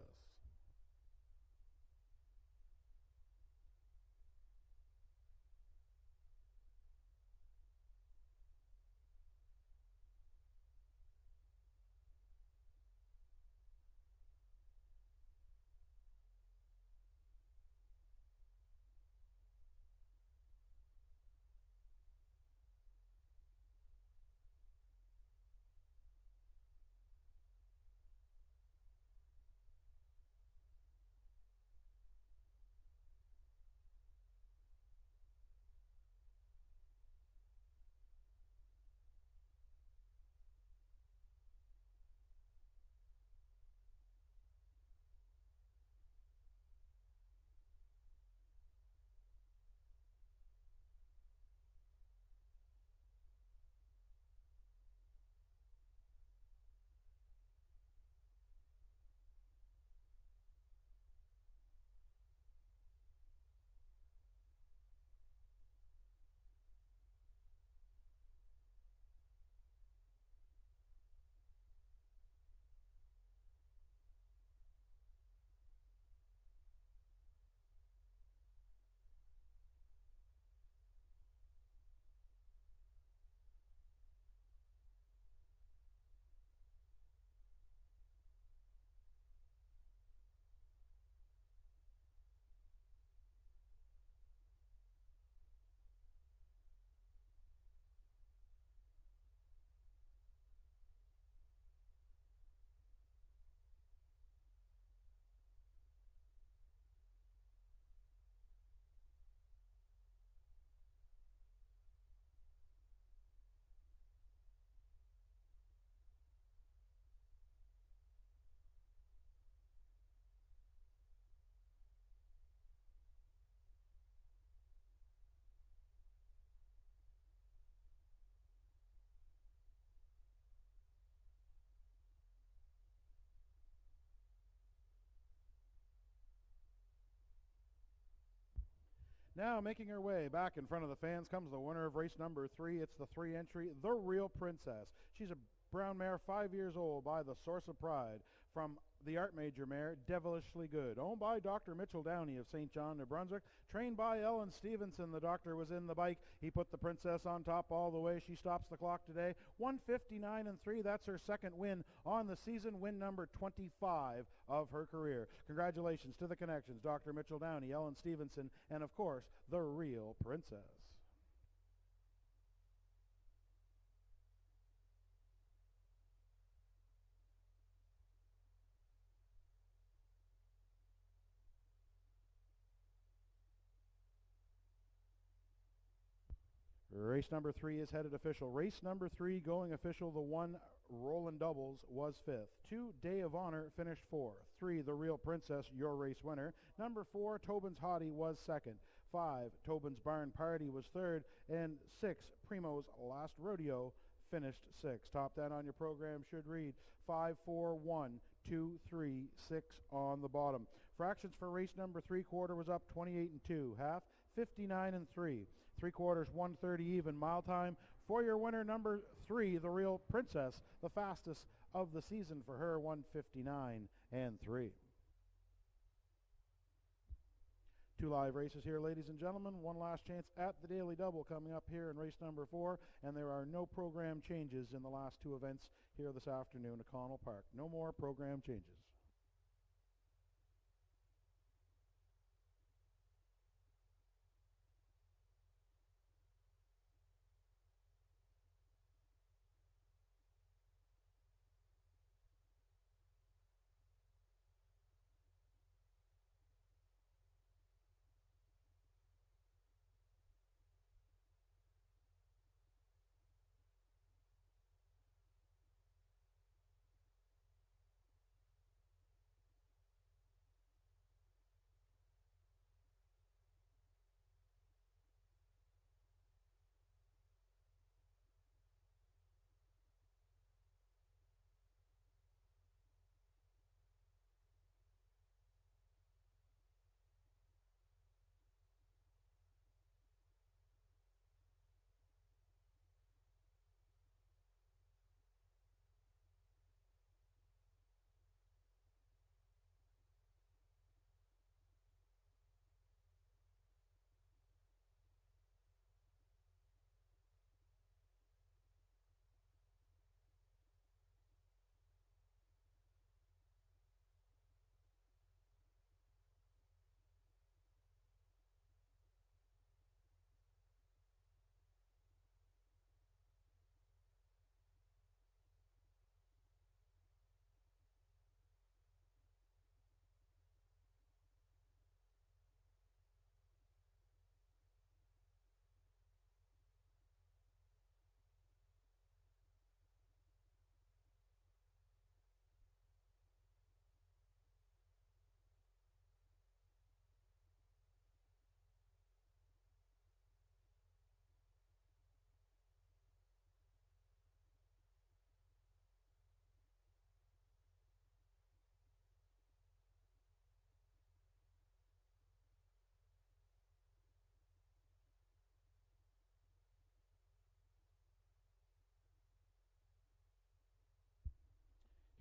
Now making her way back in front of the fans comes the winner of race number 3. It's the 3 entry, The Real Princess. She's a brown mare, 5 years old, by the Source of Pride from the Art Major mare, Devilishly Good, owned by Dr. Mitchell Downey of St. John, New Brunswick, trained by Ellen Stevenson. The doctor was in the bike. He put the princess on top all the way. She stops the clock today, 1:59.3. That's her second win on the season, win number 25 of her career. Congratulations to the connections, Dr. Mitchell Downey, Ellen Stevenson, and of course, The Real Princess. Race number 3 is headed official. Race number 3 going official. The 1 Roland Doubles was 5th. 2 Day of Honor finished 4th. 3 The Real Princess, your race winner. Number 4 Tobin's Hottie was 2nd. 5 Tobin's Barn Party was 3rd. And 6 Primo's Last Rodeo finished 6th. Top 10 on your program should read 5, 4, 1, 2, 3, 6 on the bottom. Fractions for race number 3 quarter was up 28 and 2. Half 59 and 3. 3 quarters 130 even. Mile time for your winner number 3, The Real Princess, the fastest of the season for her, 1:59 and 3. 2 live races here, ladies and gentlemen. One last chance at the Daily Double coming up here in race number 4, and there are no program changes in the last 2 events here this afternoon at Connell Park. No more program changes.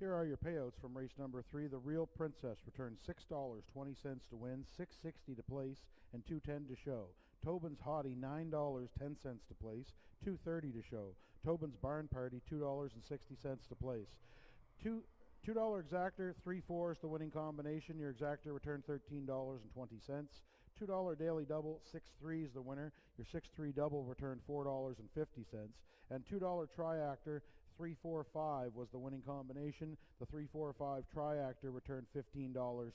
Here are your payouts from race number 3. The Real Princess returned $6.20 to win, $6.60 to place, and $2.10 to show. Tobin's Hottie, $9.10 to place, $2.30 to show. Tobin's Barn Party, $2.60 to place. $2 exactor, 3 4s the winning combination. Your exactor returned $13.20. $2 daily double, 6 3s the winner. Your 6-3 double returned $4.50. And $2 triactor, 3 4 5 was the winning combination. The 3 4 5 triactor returned $15.40.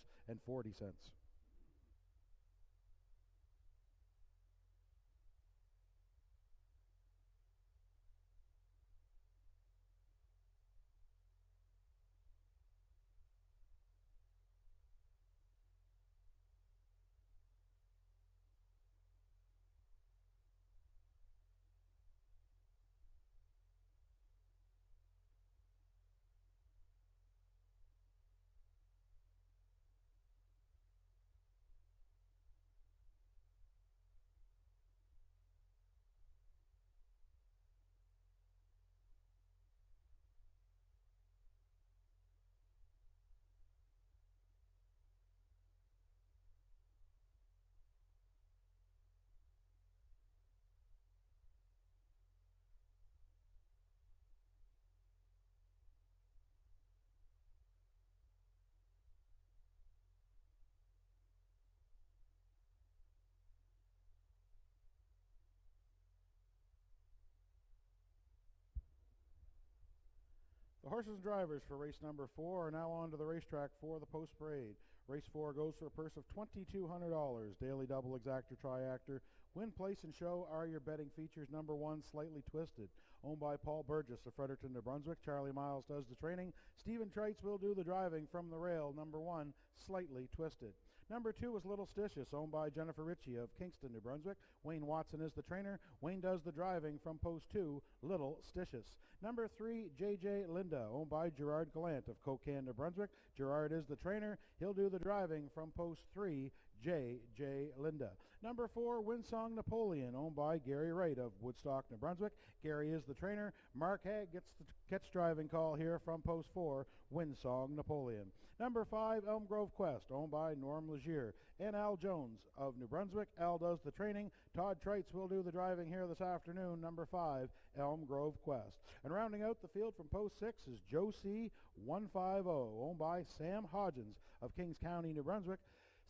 horses and drivers for race number 4 are now on to the racetrack for the post parade. Race 4 goes for a purse of $2,200. Daily double exactor triactor. Win, place, and show are your betting features. Number 1, Slightly Twisted, owned by Paul Burgess of Fredericton, New Brunswick. Charlie Miles does the training. Stephen Trites will do the driving from the rail. Number 1, Slightly Twisted. Number 2 is Little Stitious, owned by Jennifer Ritchie of Kingston, New Brunswick. Wayne Watson is the trainer. Wayne does the driving from post 2, Little Stitious. Number 3, JJ Linda, owned by Gerard Gallant of Cocan, New Brunswick. Gerard is the trainer. He'll do the driving from post 3, JJ Linda. Number 4, Windsong Napoleon, owned by Gary Wright of Woodstock, New Brunswick. Gary is the trainer. Mark Haig gets the catch driving call here from post 4, Windsong Napoleon. Number 5, Elm Grove Quest, owned by Norm Legier and Al Jones of New Brunswick. Al does the training. Todd Trites will do the driving here this afternoon. Number 5, Elm Grove Quest. And rounding out the field from post 6 is Joe C. 150, owned by Sam Hodgins of Kings County, New Brunswick.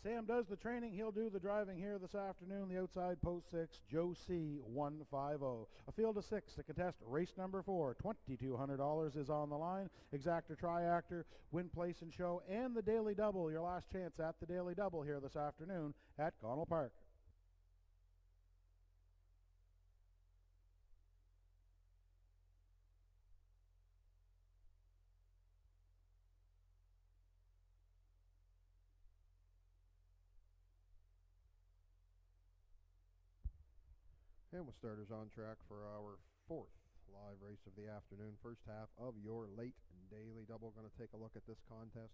Sam does the training. He'll do the driving here this afternoon. The outside post 6, Joe C. 150. A field of 6 to contest race number 4. $2,200 is on the line. Exactor, triactor, win, place, and show, and the daily double. Your last chance at the daily double here this afternoon at Connell Park. And with starters on track for our 4th live race of the afternoon, first half of your late daily double. Going to take a look at this contest.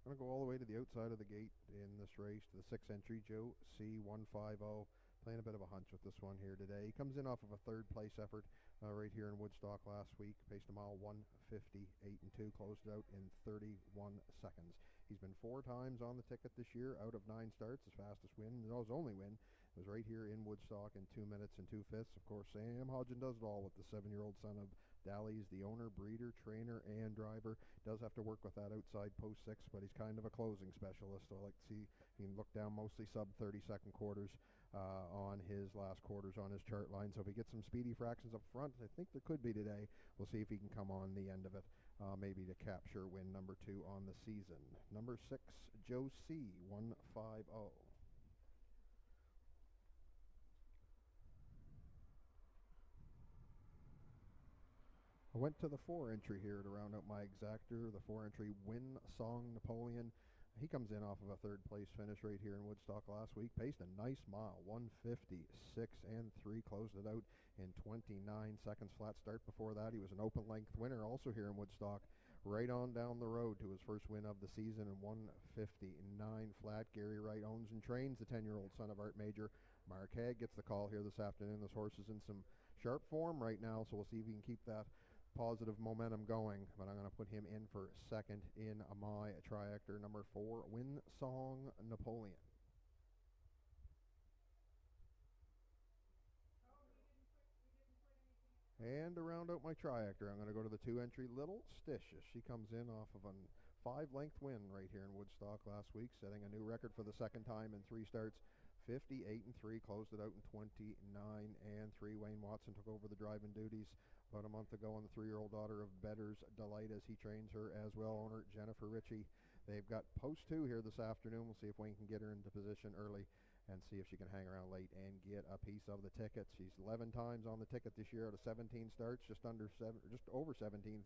Going to go all the way to the outside of the gate in this race to the 6th entry, Joe C. 150. Playing a bit of a hunch with this one here today. He comes in off of a third place effort right here in Woodstock last week. Paced a mile 1:58.2, closed it out in 31 seconds. He's been 4 times on the ticket this year out of 9 starts. His fastest win, his only win, was right here in Woodstock in 2 minutes and 2/5. Of course, Sam Hodgin does it all with the 7-year-old son of Dally's the owner, breeder, trainer, and driver. Does have to work with that outside post 6, but he's kind of a closing specialist. So I like to see he can look down mostly sub 30-second quarters on his last quarters on his chart line. So if he gets some speedy fractions up front, I think there could be today. We'll see if he can come on the end of it, maybe to capture win number 2 on the season. Number 6, Joe C. 150. I went to the 4 entry here to round out my exactor, the 4 entry Windsong Napoleon. He comes in off of a third place finish right here in Woodstock last week. Paced a nice mile, 1:56.3, closed it out in 29 seconds. Flat start before that. He was an open length winner also here in Woodstock. Right on down the road to his first win of the season in 1:59 flat. Gary Wright owns and trains the 10-year-old son of Art Major. Mark Haig gets the call here this afternoon. This horse is in some sharp form right now, so we'll see if he can keep that positive momentum going, but I'm going to put him in for second in my triactor. Number 4, Windsong Napoleon. And to round out my triactor, I'm going to go to the 2 entry Little Stitious. She comes in off of a 5-length win right here in Woodstock last week, setting a new record for the second time in 3 starts. 58.3, closed it out in 29.3. Wayne Watson took over the driving duties about a month ago, and the 3-year-old daughter of Better's Delight as he trains her as well. Owner Jennifer Ritchie. They've got post 2 here this afternoon. We'll see if Wayne can get her into position early and see if she can hang around late and get a piece of the ticket. She's 11 times on the ticket this year out of 17 starts, just over $17,000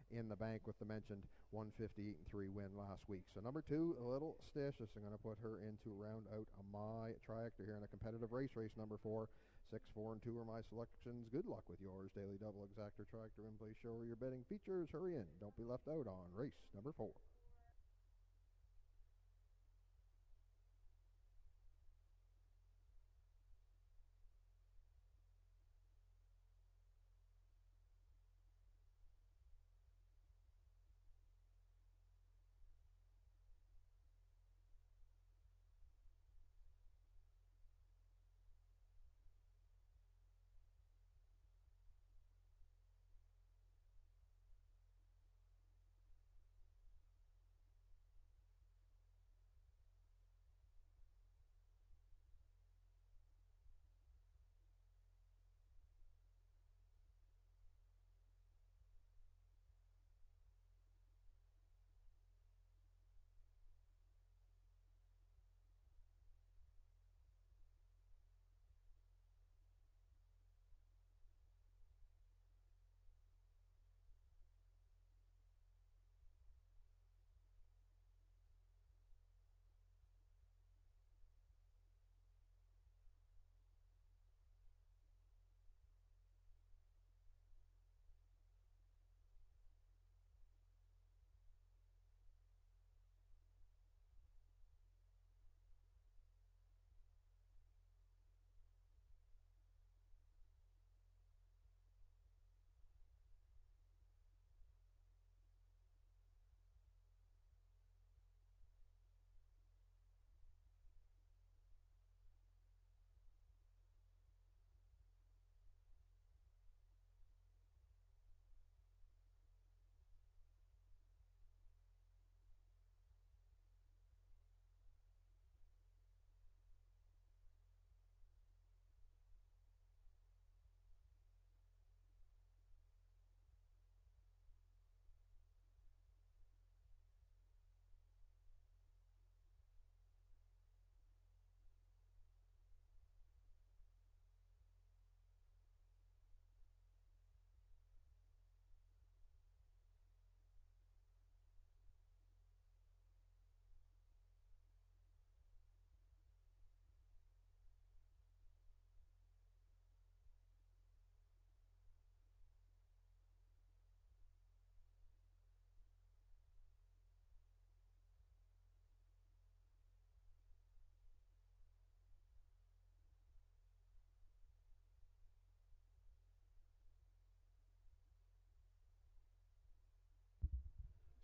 in the bank with the mentioned 1:58.3 win last week. So number 2, a Little Stitious. I'm going to put her in to round out my triactor here in a competitive race number 4. 6, 4, and 2 are my selections. Good luck with yours. Daily double exactor triactor in place. Show your betting features. Hurry in. Don't be left out on race number 4.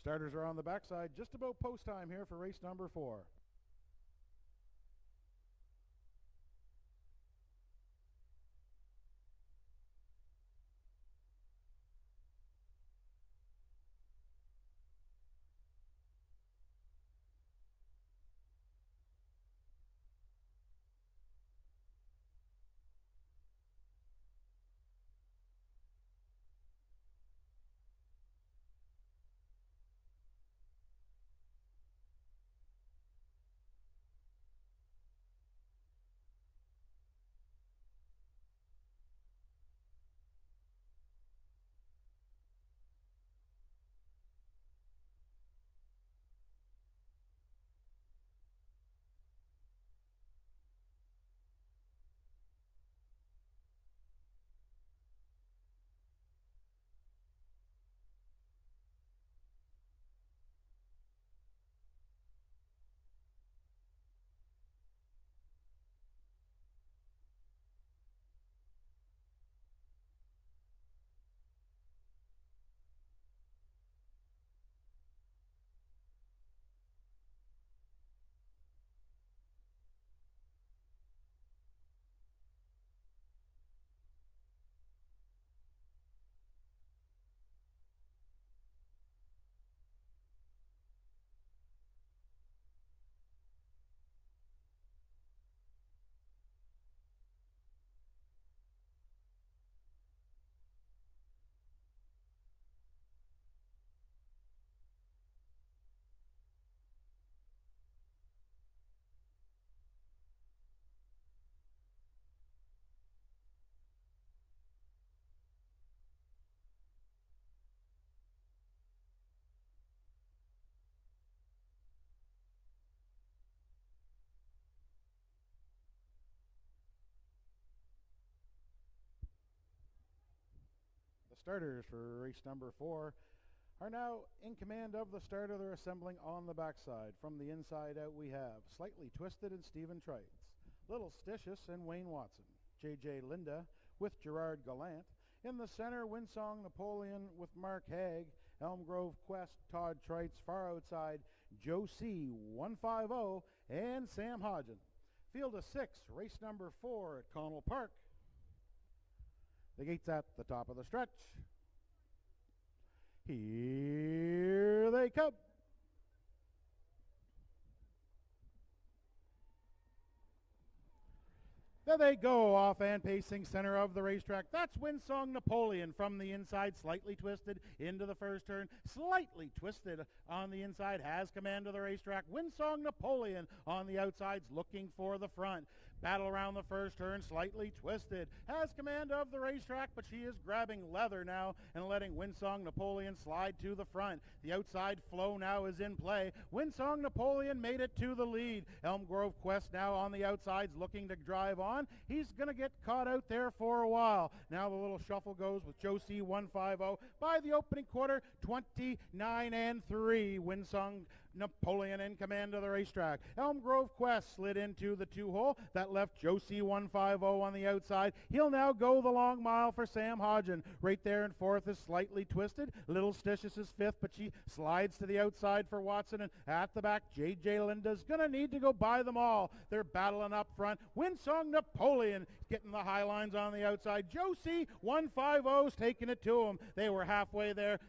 Starters are on the backside, just about post time here for race number 4. The starters for race number 4 are now in command of the starter. They're assembling on the backside. From the inside out we have Slightly Twisted and Stephen Trites, Little Stitious and Wayne Watson, J.J. Linda with Gerard Gallant. In the center, Winsong Napoleon with Mark Haig, Elm Grove Quest, Todd Trites. Far outside, Joe C. 150 and Sam Hodgen. Field of 6, race number 4 at Connell Park. The gates at the top of the stretch. Here they come. There they go, off and pacing center of the racetrack. That's Winsong Napoleon from the inside, slightly twisted into the first turn. Slightly twisted on the inside, has command of the racetrack. Winsong Napoleon on the outsides, looking for the front. Battle around the first turn, Slightly Twisted has command of the racetrack, but she is grabbing leather now and letting Winsong Napoleon slide to the front. The outside flow now is in play. Winsong Napoleon made it to the lead. Elm Grove Quest now on the outsides looking to drive on. He's going to get caught out there for a while. Now the little shuffle goes with Joe C. 150 by the opening quarter, 29-3. Winsong Napoleon in command of the racetrack. Elm Grove Quest slid into the 2-hole. That left Joe C. 150 on the outside. He'll now go the long mile for Sam Hodgen. Right there in fourth is Slightly Twisted. Little Stitious is fifth, but she slides to the outside for Watson. And at the back, J.J. Linda's going to need to go by them all. They're battling up front. Winsong Napoleon getting the high lines on the outside. Joe C. 150's taking it to him. They were halfway there.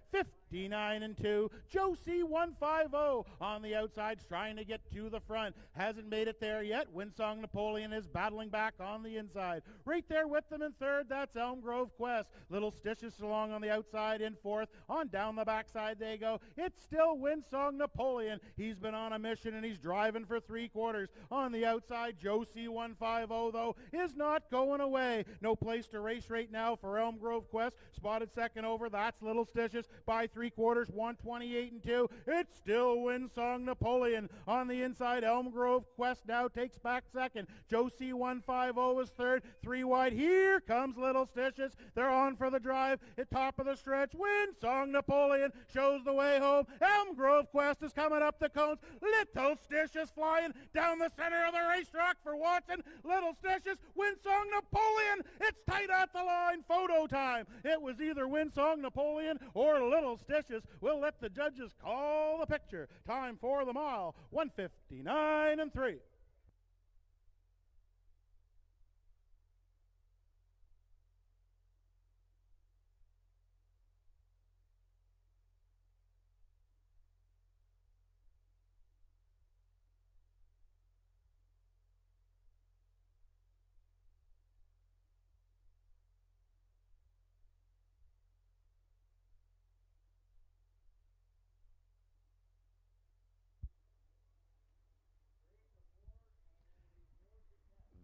59-2. Joe C. 150 on the outside, trying to get to the front. Hasn't made it there yet. Winsong Napoleon is battling back on the inside. Right there with them in third, that's Elm Grove Quest. Little Stitches along on the outside in fourth. On down the backside they go. It's still Winsong Napoleon. He's been on a mission and he's driving for 3/4. On the outside, Joe C. 150 though is not going away. No place to race right now for Elm Grove Quest. Spotted second over, that's Little Stitches by 3/4, 128-2. It's still Winsong Napoleon on the inside. Elm Grove Quest now takes back second. Joe C. 150 is third. 3 wide. Here comes Little Stitches. They're on for the drive at top of the stretch. Winsong Napoleon shows the way home. Elm Grove Quest is coming up the cones. Little Stitches flying down the center of the racetrack for Watson. Little Stitches. Winsong Song Napoleon. It's tight at the line. Photo time. It was either Win Song Napoleon or Little Stitches. We'll let the judges call the picture. Time for the mile, 1:59 and 3.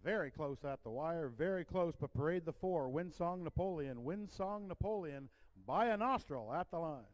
Very close at the wire, very close, but Parade the 4, Win Song Napoleon, Win Song Napoleon by a nostril at the line.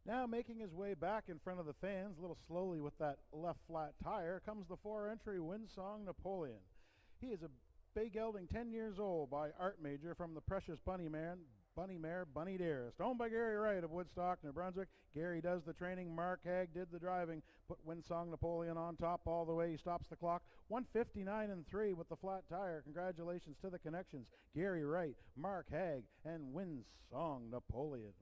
Now making his way back in front of the fans, a little slowly with that left flat tire, comes the 4-entry Win Song Napoleon. He is a bay gelding 10 years old by Art Major from the precious Bunny mare, Bunny Dearest. Owned by Gary Wright of Woodstock, New Brunswick. Gary does the training. Mark Haig did the driving. Put Win Song Napoleon on top all the way. He stops the clock. 1:59 and 3 with the flat tire. Congratulations to the connections. Gary Wright, Mark Haig, and Win Song Napoleon.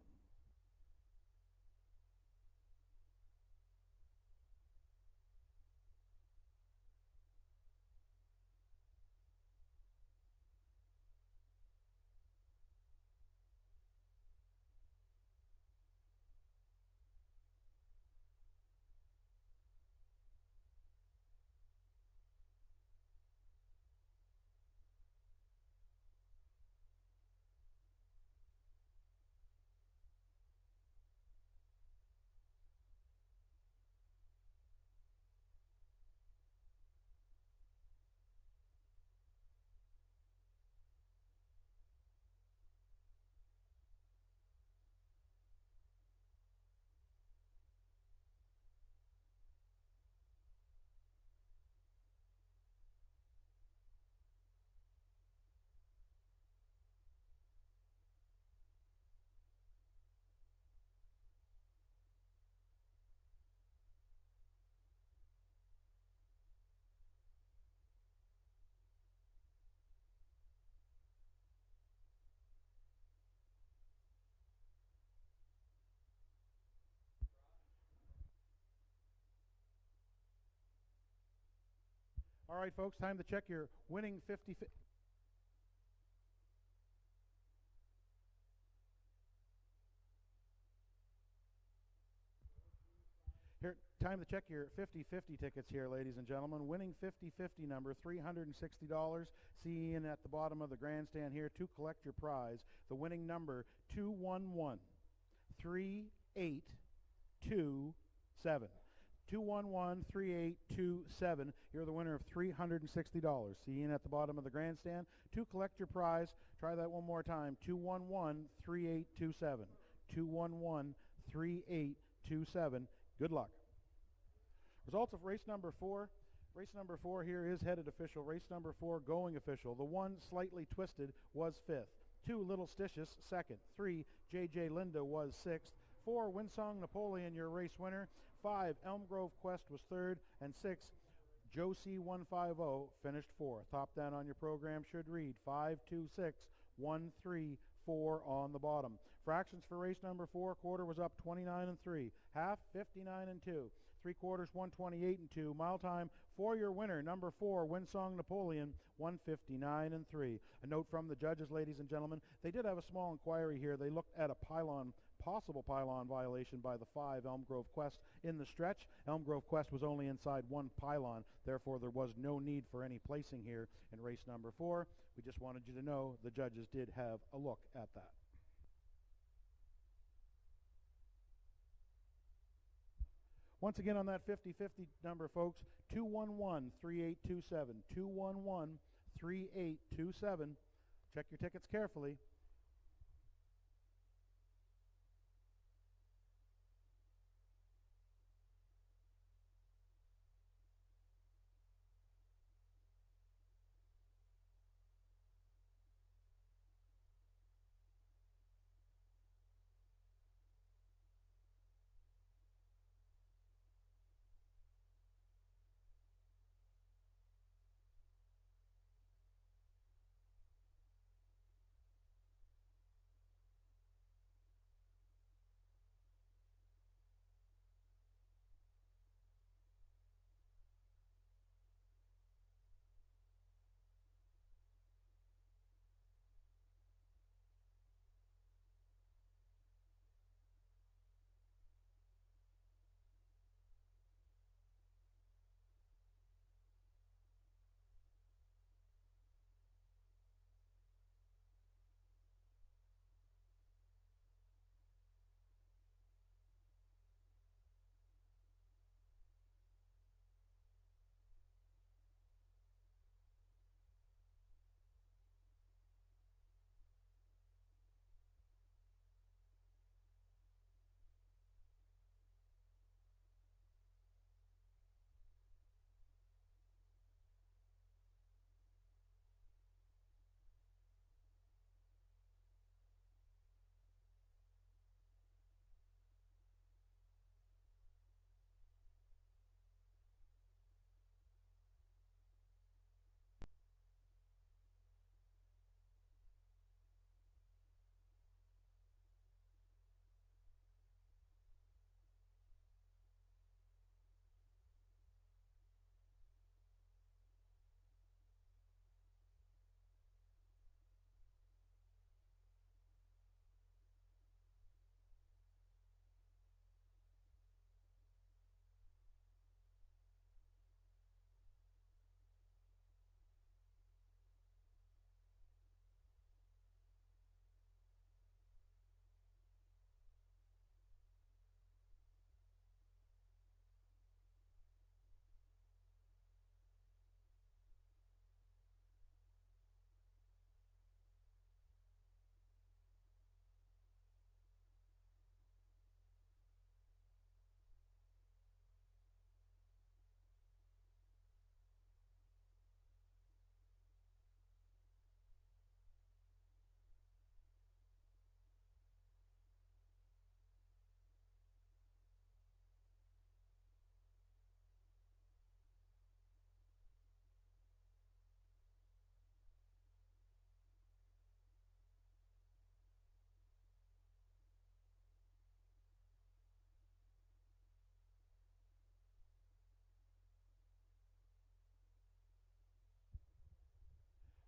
All right, folks, time to check your winning 50. Here, time to check your 50-50 tickets here, ladies and gentlemen. Winning 50-50 number, $360. See Ian at the bottom of the grandstand here to collect your prize. The winning number, 211-3827. 211-3827. You're the winner of $360. See Ian at the bottom of the grandstand to collect your prize. Try that one more time. 211-3827. 211-3827. Good luck. Results of race number 4. Race number 4 here is headed official. Race number 4 going official. The 1 Slightly Twisted was 5th. 2 Little Stitious 2nd. 3 JJ Linda was 6th. 4 Winsong Napoleon, your race winner. 5 Elm Grove Quest was 3rd. And 6 Josie 150 finished 4th. Top down on your program should read 526-134 on the bottom. Fractions for race number 4. Quarter was up 29-3. Half 59-2. 3/4 128-2. Mile time for your winner, number 4 Winsong Napoleon, 159-3. A note from the judges, ladies and gentlemen, they did have a small inquiry here. They looked at a possible pylon violation by the 5 Elm Grove Quest in the stretch. Elm Grove Quest was only inside 1 pylon, therefore there was no need for any placing here in race number 4. We just wanted you to know the judges did have a look at that. Once again on that 50-50 number, folks, 211-3827. 211-3827. Check your tickets carefully.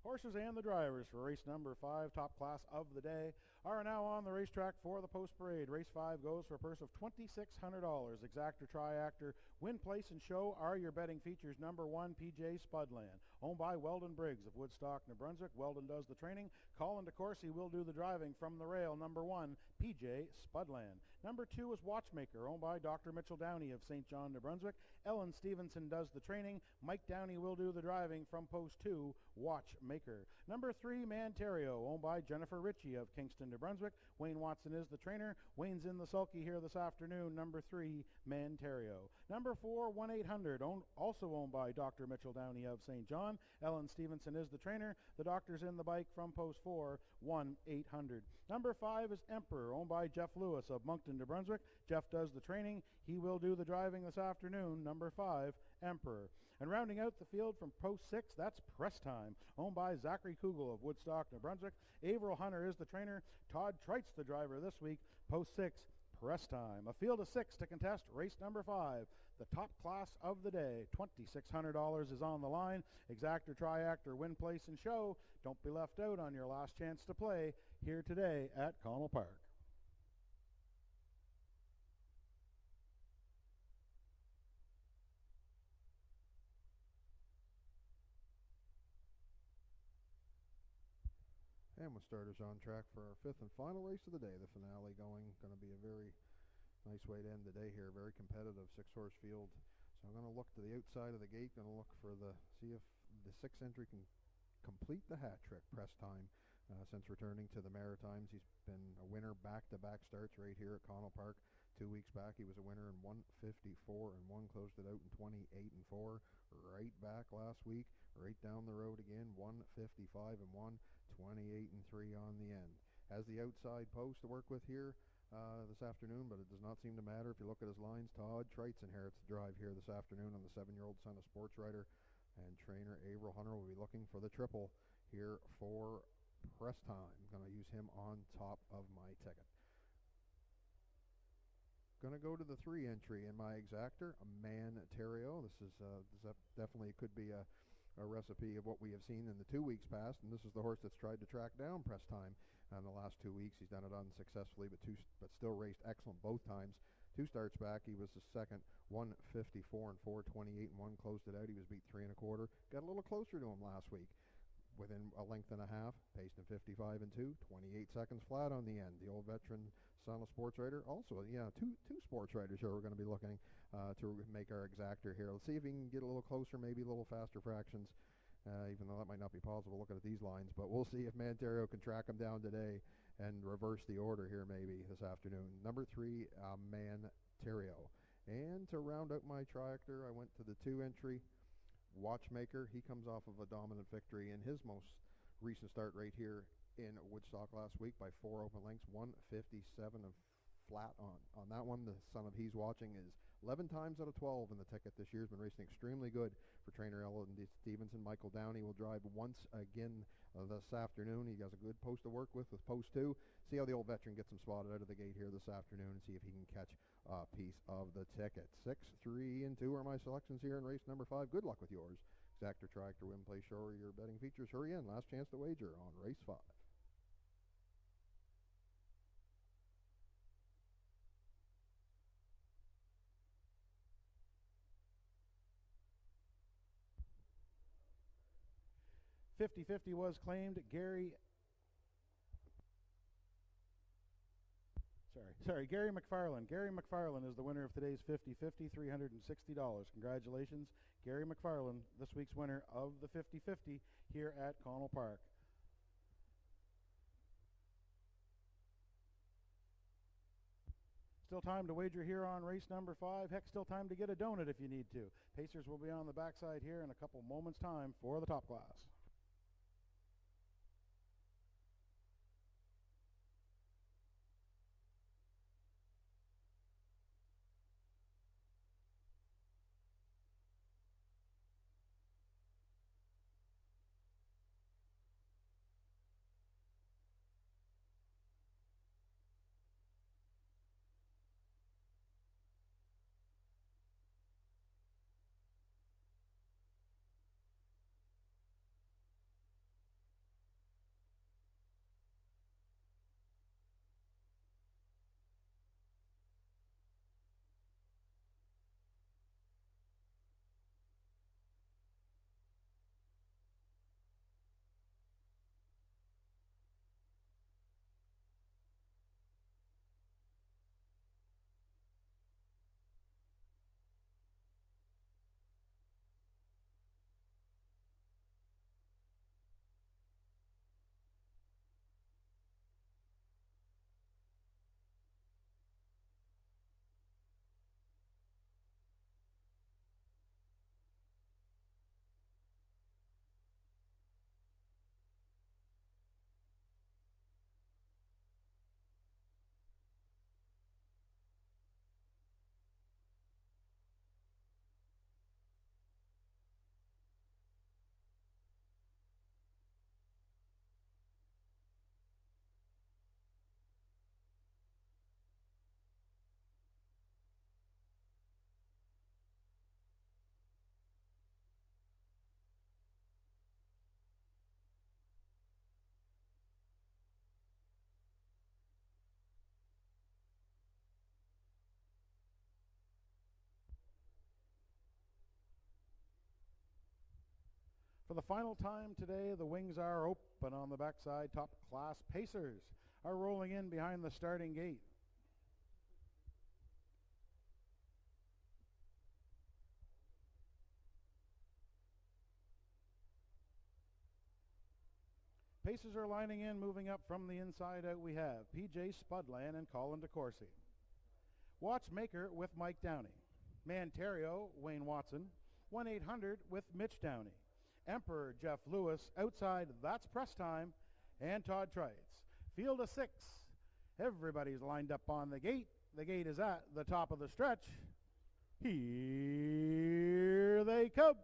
Horses and the drivers for race number 5, top class of the day. are now on the racetrack for the post parade. Race 5 goes for a purse of $2,600. Exactor, Triactor, Win, Place, and Show are your betting features. Number 1, PJ Spudland, owned by Weldon Briggs of Woodstock, New Brunswick. Weldon does the training. Colin DeCourcy will do the driving from the rail. Number 1, PJ Spudland. Number 2 is Watchmaker, owned by Dr. Mitchell Downey of St. John, New Brunswick. Ellen Stevenson does the training. Mike Downey will do the driving from post 2, Watchmaker. Number 3, Manterio, owned by Jennifer Ritchie of Kingston, New Brunswick. Wayne Watson is the trainer. Wayne's in the sulky here this afternoon. Number 3, Manterio. Number 4, 1-800, also owned by Dr. Mitchell Downey of St. John. Ellen Stevenson is the trainer. The doctor's in the bike from post 4, 1-800. Number 5 is Emperor, owned by Jeff Lewis of Moncton, New Brunswick. Jeff does the training. He will do the driving this afternoon. Number 5, Emperor. And rounding out the field from post 6, that's Press Time, owned by Zachary Kugel of Woodstock, New Brunswick. Averill Hunter is the trainer. Todd Treitz the driver this week. Post 6, Press Time. A field of 6 to contest race number 5, the top class of the day. $2,600 is on the line. Exactor, Triactor, Win, Place, and Show. Don't be left out on your last chance to play here today at Connell Park. And with starters on track for our 5th and final race of the day, the finale going to be a very nice way to end the day here. Very competitive 6-horse field. So I'm going to look to the outside of the gate, going to look for see if the 6th entry can complete the hat trick. Press Time. Since returning to the Maritimes, he's been a winner back-to-back starts right here at Connell Park. 2 weeks back, he was a winner in 154-1, closed it out in 28-4. Right back last week, right down the road again, 155-1, 28-3 on the end. Has the outside post to work with here this afternoon, but it does not seem to matter. If you look at his lines, Todd Treitz inherits the drive here this afternoon on the 7-year-old son of sports writer and trainer Averill Hunter will be looking for the triple here for Press Time. I'm going to use him on top of my ticket. Going to go to the 3 entry in my exactor, a Manterio. This definitely could be a recipe of what we have seen in the 2 weeks past, and this is the horse that's tried to track down Press Time in the last 2 weeks. He's done it unsuccessfully, but still raced excellent both times. 2 starts back, he was the second, 154-4, 28-1, closed it out. He was beat 3 1/4. Got a little closer to him last week, within a length and a half, paced in 55-2, 28 seconds flat on the end. The old veteran son of sports writer, also, two sports writers here we're going to be looking to make our exactor here. Let's see if he can get a little closer, maybe a little faster fractions, even though that might not be possible looking at these lines. But we'll see if Manterio can track him down today and reverse the order here maybe this afternoon. Number 3, Manterio. And to round out my triactor, I went to the 2 entry, Watchmaker. He comes off of a dominant victory in his most recent start right here in Woodstock last week by 4 open lengths, 157 and flat on that one. The son of He's Watching is 11 times out of 12 in the ticket this year. Has been racing extremely good for trainer Ellen Stevenson. Michael Downey will drive once again this afternoon. He has a good post to work with post 2. See how the old veteran gets him spotted out of the gate here this afternoon and see if he can catch a piece of the ticket. 6, 3, and 2 are my selections here in race number 5. Good luck with yours. Exactor, Triactor, Win, Play, Show are your betting features. Hurry in. Last chance to wager on race 5. $50-50 was claimed. Gary McFarland. Gary McFarland is the winner of today's 50-50, $360. Congratulations, Gary McFarland, this week's winner of the 50-50 here at Connell Park. Still time to wager here on race number 5. Heck, still time to get a donut if you need to. Pacers will be on the backside here in a couple moments' time for the top class. For the final time today, the wings are open on the backside. Top class Pacers are rolling in behind the starting gate. Pacers are lining in, moving up from the inside out. We have PJ Spudland and Colin DeCourcy. Watchmaker with Mike Downey. Manterio, Wayne Watson. 1-800 with Mitch Downey. Emperor, Jeff Lewis. Outside, that's press time. And Todd Trites. Field of 6. Everybody's lined up on the gate. The gate is at the top of the stretch. Here they come.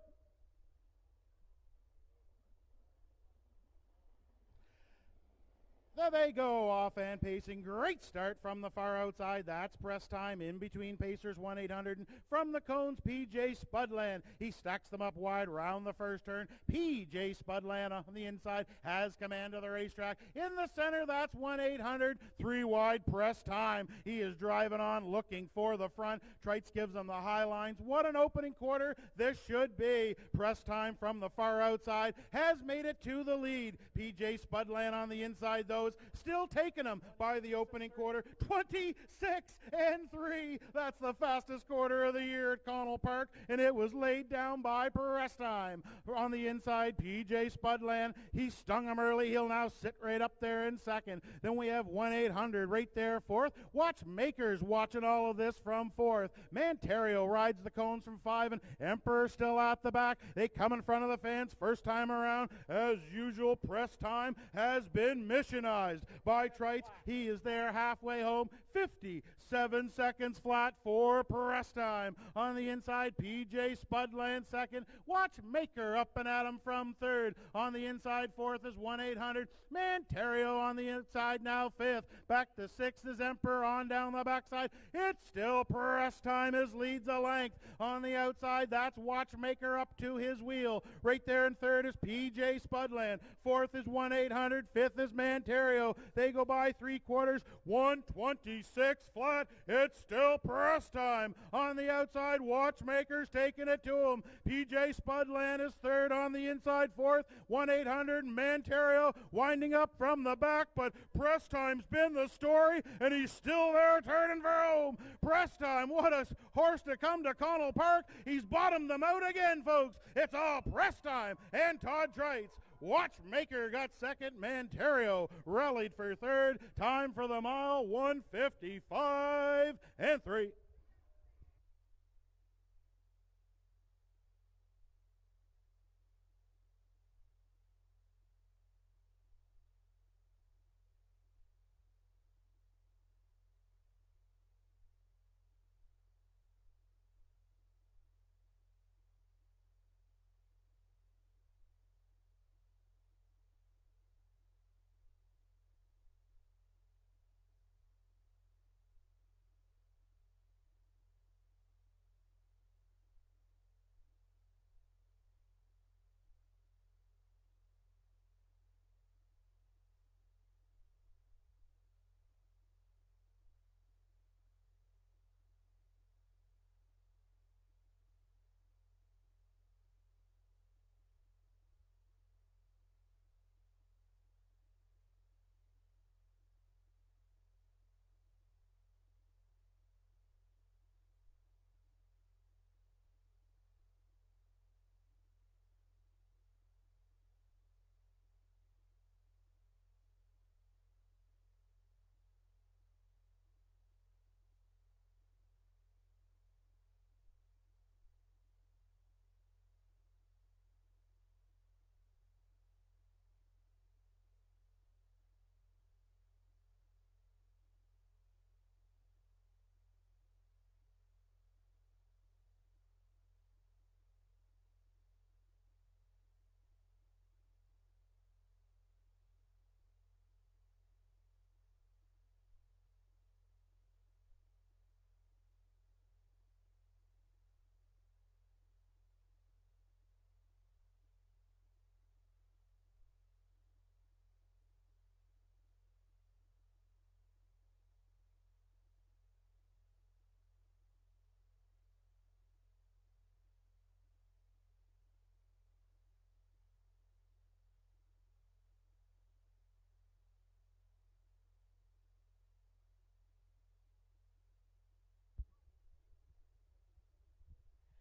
There they go, off and pacing. Great start from the far outside. That's press time in between Pacers 1-800. And from the cones, PJ Spudland. He stacks them up wide round the first turn. PJ Spudland on the inside has command of the racetrack. In the center, that's 1-800. 3 wide press time. He is driving on, looking for the front. Trites gives them the high lines. What an opening quarter this should be. Press time from the far outside has made it to the lead. PJ Spudland on the inside, though, still taking them by the opening quarter. 26-3. That's the fastest quarter of the year at Connell Park, and it was laid down by press time. On the inside, PJ Spudland, he stung him early. He'll now sit right up there in second. Then we have 1-800 right there fourth. Watchmakers watching all of this from fourth. Manterio rides the cones from 5, and Emperor still at the back. They come in front of the fans first time around. As usual, press time has been missionized by Trites. He is there halfway home. 57 seconds flat for press time. On the inside, PJ Spudland second. Watchmaker up and at him from third. On the inside, fourth is 1-800. Manterio on the inside now fifth. Back to sixth is Emperor on down the backside. It's still press time as leads a length. On the outside, that's Watchmaker up to his wheel. Right there in third is PJ Spudland. Fourth is 1-800. Fifth is Manterio. They go by 3/4. 126 flat. It's still press time. On the outside, Watchmaker's taking it to him. PJ Spudland is third. On the inside, fourth. 1-800. Manterio winding up from the back, but press time's been the story, and he's still there turning for home. Press time. What a horse to come to Connell Park. He's bottomed them out again, folks. It's all press time. And Todd Trites. Watchmaker got second. Manterio rallied for third. Time for the mile, 1:55.3.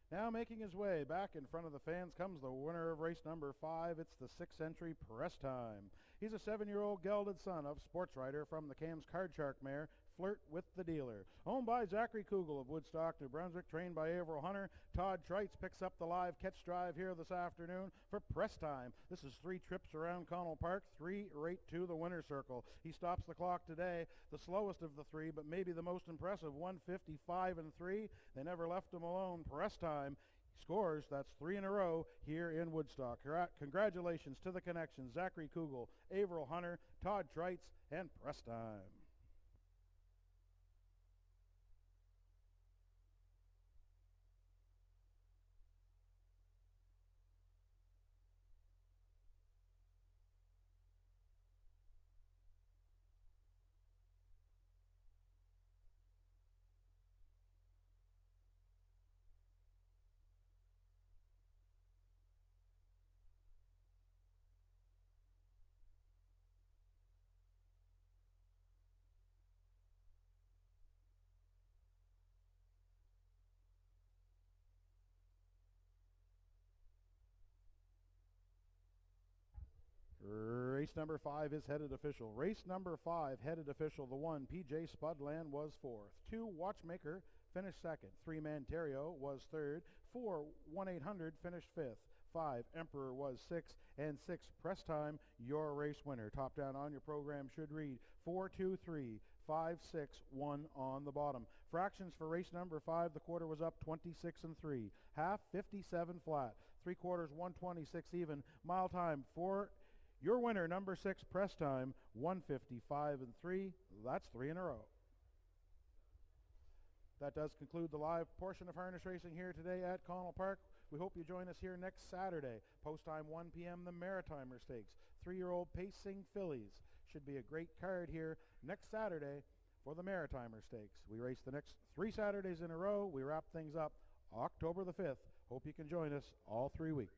Now making his way back in front of the fans comes the winner of race number 5. It's the 6th entry Press Time. He's a 7-year-old gelded son of sports writer from the Cam's Card Shark mare, Flirt with the Dealer. Owned by Zachary Kugel of Woodstock, New Brunswick, trained by Averill Hunter. Todd Treitz picks up the live catch drive here this afternoon for Press Time. This is 3 trips around Connell Park, 3 right to the winner's circle. He stops the clock today, the slowest of the 3, but maybe the most impressive, 1:55 and 3. They never left him alone. Press Time scores, that's 3 in a row here in Woodstock. Congratulations to the connection, Zachary Kugel, Averill Hunter, Todd Treitz, and Press Time. Race number 5 is headed official. Race number 5 headed official. The 1, PJ Spudland, was 4th. 2, Watchmaker finished 2nd. 3, Manterio was 3rd. 4, 1-800 finished 5th. 5, Emperor was 6th. And 6, Press Time, your race winner. Top down on your program should read 4, 2, 3, 5, 6, 1 on the bottom. Fractions for race number 5, the quarter was up 26 and 3. Half, 57 flat. 3/4, 126 even. Mile time for your winner, number 6, Press Time, 1:55 and 3. That's 3 in a row. That does conclude the live portion of harness racing here today at Connell Park. We hope you join us here next Saturday. Post time 1 p.m. the Maritimer Stakes. 3-year-old pacing fillies. Should be a great card here next Saturday for the Maritimer Stakes. We race the next 3 Saturdays in a row. We wrap things up October the 5th. Hope you can join us all 3 weeks.